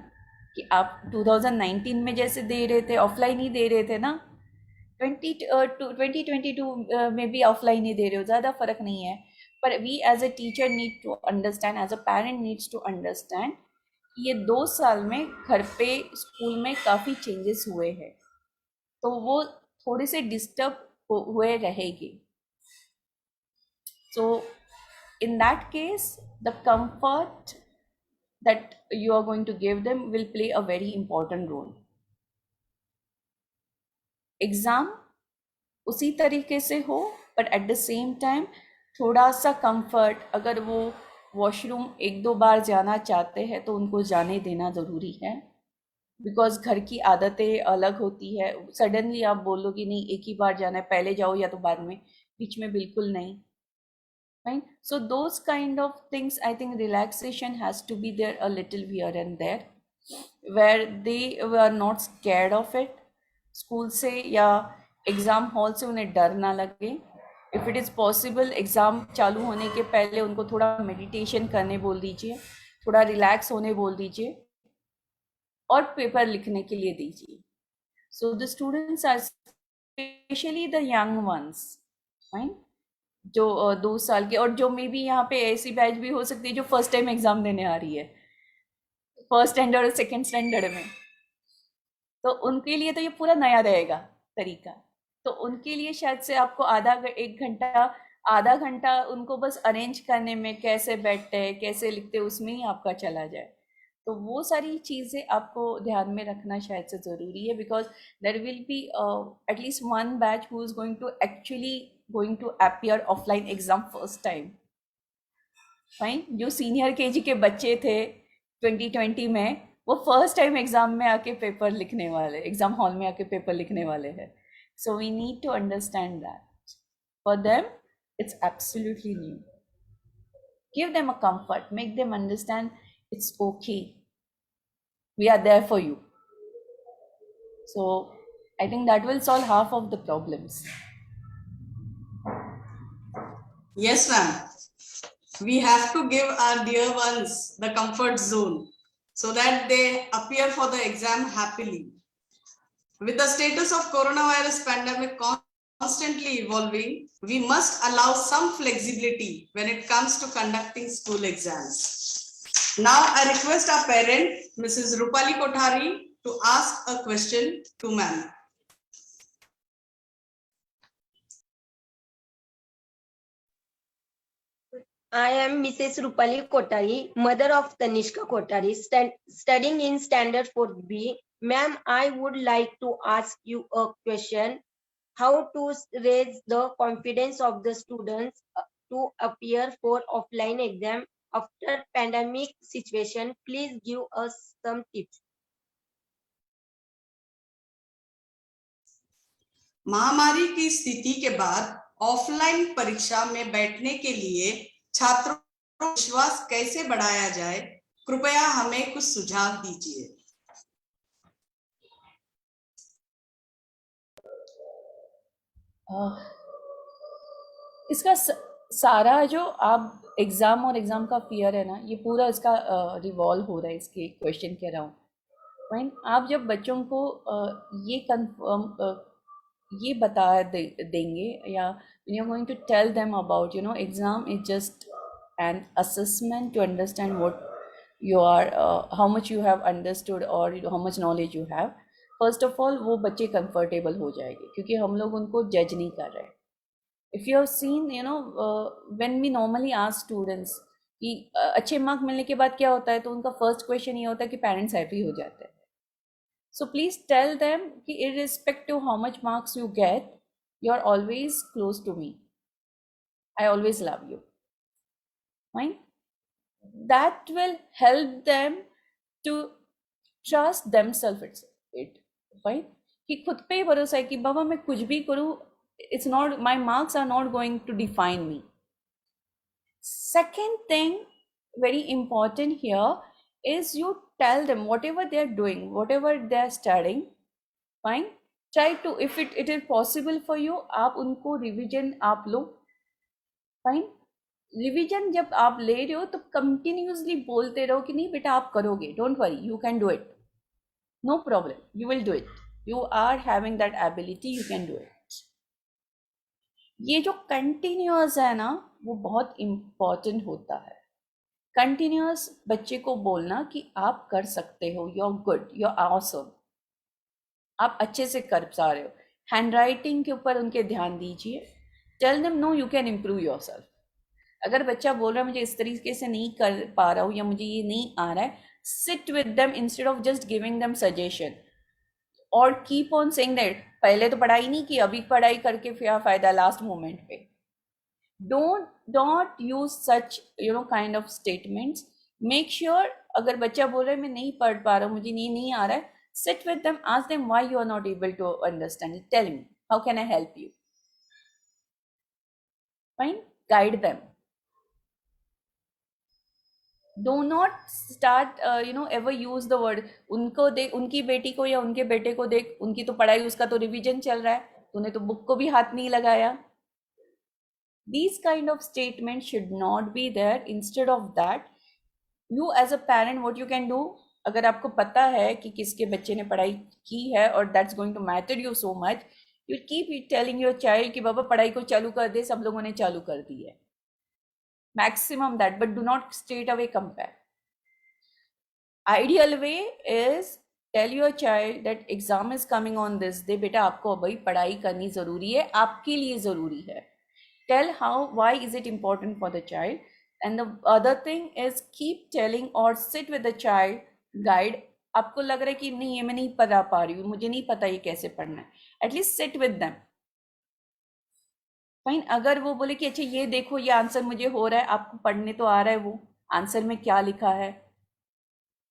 कि आप 2019 में जैसे दे रहे थे ऑफलाइन ही दे रहे थे ना, 2022 में भी ऑफलाइन ही दे रहे हो, ज़्यादा फर्क नहीं है. पर we as a teacher need to understand, as a parent needs to understand, ये 2 साल में घर पे स्कूल में काफ़ी चेंजेस हुए हैं, तो वो थोड़े से डिस्टर्ब हुए रहेंगे. So in that case, the comfort that you are going to give them will play a very important role. Exam उसी तरीके से हो, but at the same time थोड़ा सा कंफर्ट, अगर वो वॉशरूम 1-2 बार जाना चाहते हैं तो उनको जाने देना ज़रूरी है, बिकॉज घर की आदतें अलग होती है. सडनली आप बोलोगे नहीं एक ही बार जाना है, पहले जाओ या तो बाद में, बीच में बिल्कुल नहीं. Right? So those kind of things, I think relaxation has to be there a little here and there, where they were not scared of it. School से या एग्ज़ाम हॉल से उन्हें डर ना लगे. If it is possible, exam चालू होने के पहले उनको थोड़ा मेडिटेशन करने बोल दीजिए, थोड़ा रिलैक्स होने बोल दीजिए और पेपर लिखने के लिए दीजिए. So the students are specially the young ones, right, जो 2 साल के, और जो मे बी यहाँ पे ऐसी बैच भी हो सकती है जो फर्स्ट टाइम एग्ज़ाम देने आ रही है, फर्स्ट स्टैंडर्ड और सेकेंड स्टैंडर्ड में, तो उनके लिए तो ये पूरा नया रहेगा तरीका. तो उनके लिए शायद से आपको आधा घंटा उनको बस अरेंज करने में, कैसे बैठते हैं, कैसे लिखते हैं, उसमें ही आपका चला जाए. तो वो सारी चीज़ें आपको ध्यान में रखना शायद से ज़रूरी है, because there will be at least one batch who is going to appear offline exam first time. Fine, जो सीनियर केजी के बच्चे थे 2020 में, वो फर्स्ट टाइम एग्ज़ाम में आके पेपर लिखने वाले, एग्ज़ाम हॉल में आके पेपर लिखने वाले हैं. So we need to understand that for them it's absolutely new. Give them a comfort, make them understand it's okay, we are there for you. So I think that will solve half of the problems. Yes, ma'am. We have to give our dear ones the comfort zone so that they appear for the exam happily. With the status of coronavirus pandemic constantly evolving, we must allow some flexibility when it comes to conducting school exams. Now I request our parent, Mrs. Rupali Kothari, to ask a question to ma'am. I am Mrs. Rupali Kothari, mother of Tanishka Kothari, studying in Standard 4B. Ma'am, I would like to ask you a question. How to raise the confidence of the students to appear for offline exam after pandemic situation? Please give us some tips. महामारी की स्थिति के बाद offline परीक्षा में बैठने के लिए छात्रों का विश्वास कैसे बढ़ाया जाए, कृपया हमें कुछ सुझाव दीजिए. इसका सारा जो आप एग्ज़ाम और एग्ज़ाम का फियर है ना, ये पूरा इसका रिवॉल्व हो रहा है इसके क्वेश्चन के अराउंड. फाइन, आप जब बच्चों को ये बता देंगे, या when you're going to tell them about, exam is just an assessment to understand what you are, how much you have understood or how much knowledge you have. First of all, वो बच्चे comfortable हो जाएंगे, क्योंकि हम लोग उनको जज नहीं कर रहे. If you have seen, when we normally ask students कि अच्छे मार्क मिलने के बाद क्या होता है, तो उनका फर्स्ट क्वेश्चन ये होता है कि पेरेंट्स हैप्पी हो जाते हैं. So please tell them कि irrespective how much marks you get, you are always close to me. I always love you. Fine? That will help them to trust themselves. Fine? कि खुद पे ही भरोसा है कि बाबा मैं कुछ भी करूँ, it's not, my marks are not going to define me. Second thing, very important here, is you tell them whatever they are doing, whatever they are studying, fine, try to, if it is possible for you, आप उनको revision आप लो. Fine, revision जब आप ले रहे हो तो continuously बोलते रहो कि नहीं बेटा आप करोगे, don't worry, you can do it, no problem, you will do it, you are having that ability, you can do it. ये जो कंटिन्यूअस है ना, वो बहुत इम्पोर्टेंट होता है। कंटिन्यूअस बच्चे को बोलना कि आप कर सकते हो, you are good, you are awesome, आप अच्छे से कर पा रहे हो। हैंड राइटिंग के ऊपर उनके ध्यान दीजिए। Tell them no, you can improve yourself. अगर बच्चा बोल रहा है मुझे इस तरीके से नहीं कर पा रहा हूँ या मुझे ये नहीं आ रहा है, sit with them instead of just giving them suggestion, और कीप ऑन सेइंग दैट पहले तो पढ़ाई नहीं की, अभी पढ़ाई करके क्या फायदा लास्ट मोमेंट पे। Don't use such kind of statements. Make sure अगर बच्चा बोल रहा है मैं नहीं पढ़ पा रहा हूँ, मुझे नहीं आ रहा है, sit with them, ask them why you are not able to understand it, tell me how can I help you. Fine, guide them. Do not start ever use the word उनको देख, उनकी बेटी को या उनके बेटे को देख, उनकी तो पढ़ाई, उसका तो रिवीजन चल रहा है, तूने तो बुक को भी हाथ नहीं लगाया। These kind of statements should not be there. Instead of that, you as a parent, what you can do, अगर आपको पता है कि किसके बच्चे ने पढ़ाई की है और that's going to matter you so much, you keep telling your child कि बाबा पढ़ाई को चालू कर दे, सब लोगों ने चालू कर दी है, maximum that, but do not straight away compare. Ideal way is tell your child that exam is coming on this day, बेटा आपको अभी पढ़ाई करनी जरूरी है, आपके लिए जरूरी है। Tell how, why is it important for the child. And the other thing is keep telling और sit with the child, guide. आपको लग रहा है कि नहीं ये मैं नहीं पढ़ा पा रही हूँ, मुझे नहीं पता ये कैसे पढ़ना है, at least sit with them. Fine, अगर वो बोले कि अच्छा ये देखो ये आंसर मुझे हो रहा है, आपको पढ़ने तो आ रहा है वो आंसर में क्या लिखा है,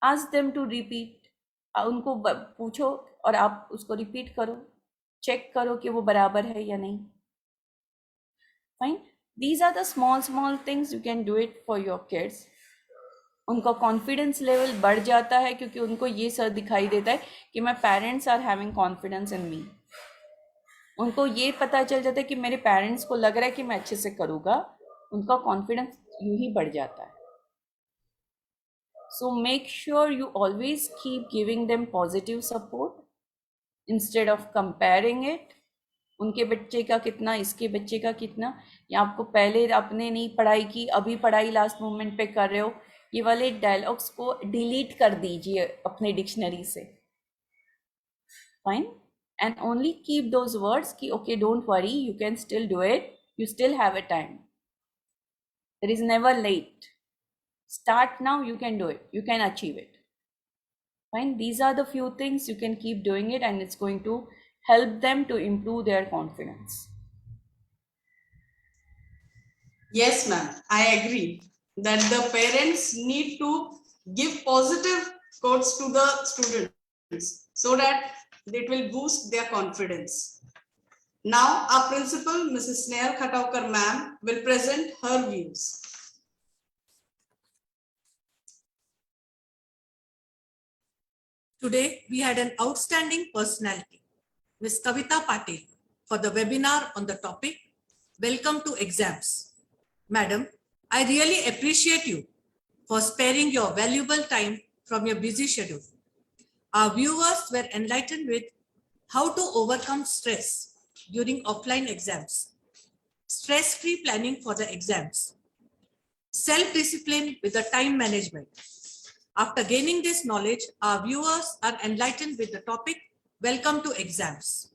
आस्क देम टू रिपीट, उनको पूछो और आप उसको रिपीट करो, चेक करो कि वो बराबर है या नहीं। Fine, these are the small things, you can do it for your kids. उनका कॉन्फिडेंस लेवल बढ़ जाता है क्योंकि उनको ये सर दिखाई देता है कि my parents are having confidence in me. उनको ये पता चल जाता है कि मेरे पेरेंट्स को लग रहा है कि मैं अच्छे से करूँगा, उनका कॉन्फिडेंस यूं ही बढ़ जाता है। So make sure you always keep giving them positive support instead of comparing it, उनके बच्चे का कितना, इसके बच्चे का कितना, या आपको पहले आपने नहीं पढ़ाई की, अभी पढ़ाई लास्ट मोमेंट पे कर रहे हो। ये वाले डायलॉग्स को डिलीट कर दीजिए अपने डिक्शनरी से। Fine, and only keep those words कि okay don't worry, you can still do it, you still have a time, there is never late, start now, you can do it, you can achieve it. Fine, these are the few things you can keep doing it and it's going to help them to improve their confidence. Yes, ma'am. I agree that the parents need to give positive quotes to the students so that it will boost their confidence. Now, our principal, Mrs. Snehal Khataukar ma'am, will present her views. Today, we had an outstanding personality, Ms. Kavita Patil, for the webinar on the topic, Welcome to Exams. Madam, I really appreciate you for sparing your valuable time from your busy schedule. Our viewers were enlightened with how to overcome stress during offline exams, stress-free planning for the exams, self-discipline with the time management. After gaining this knowledge, our viewers are enlightened with the topic, Welcome to Exams.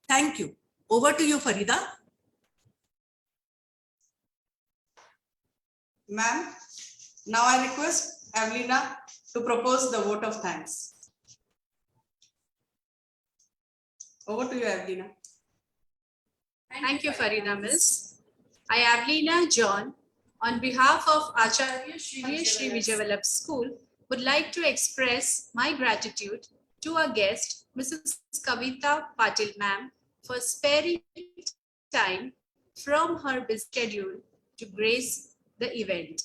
Thank you. Over to you, Farida. Ma'am, now I request Evelina to propose the vote of thanks. Over to you, Evelina. Thank you, Farida Miss. I, Evelina John, on behalf of Acharya Shri Vijayavallabh School, would like to express my gratitude to our guest, Mrs. Kavita Patil ma'am, for sparing time from her busy schedule to grace the event.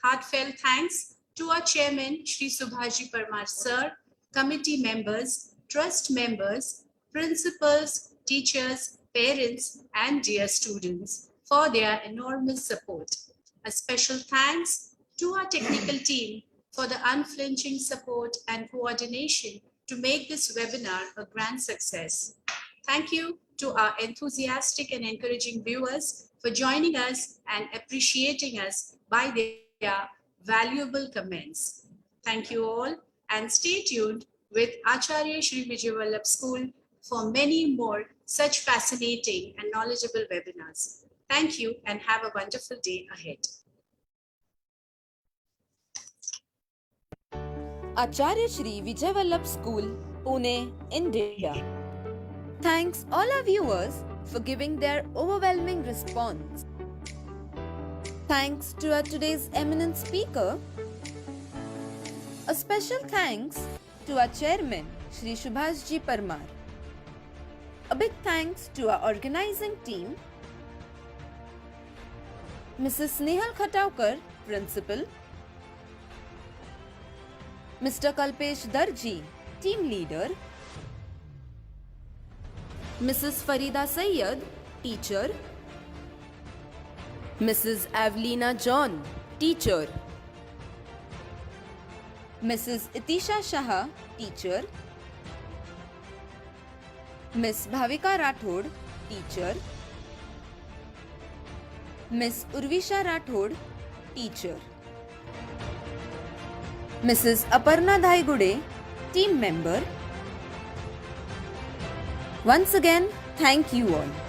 Heartfelt thanks to our chairman, Shri Subhaji Parmar sir, committee members, trust members, principals, teachers, parents, and dear students for their enormous support. A special thanks to our technical team for the unflinching support and coordination to make this webinar a grand success. Thank you to our enthusiastic and encouraging viewers for joining us and appreciating us by their valuable comments. Thank you all and stay tuned with Acharya Shri Vijay Vallabh School for many more such fascinating and knowledgeable webinars. Thank you and have a wonderful day ahead. Acharya Shri Vijay Vallabh School, Pune, India. Thanks all our viewers for giving their overwhelming response. Thanks to our today's eminent speaker. A special thanks to our chairman, Shri Subhash Ji Parmar. A big thanks to our organizing team, Mrs. Snehal Khataukar, Principal, Mr. Kalpesh Darji, Team Leader, Mrs. Farida Sayyad, Teacher, Mrs. Avlina John, Teacher, Mrs. Itisha Shah, Teacher, Miss Bhavika Rathod, Teacher, Miss Urvisha Rathod, Teacher, Mrs. Aparna Dhaigude, Team Member. Once again, thank you all.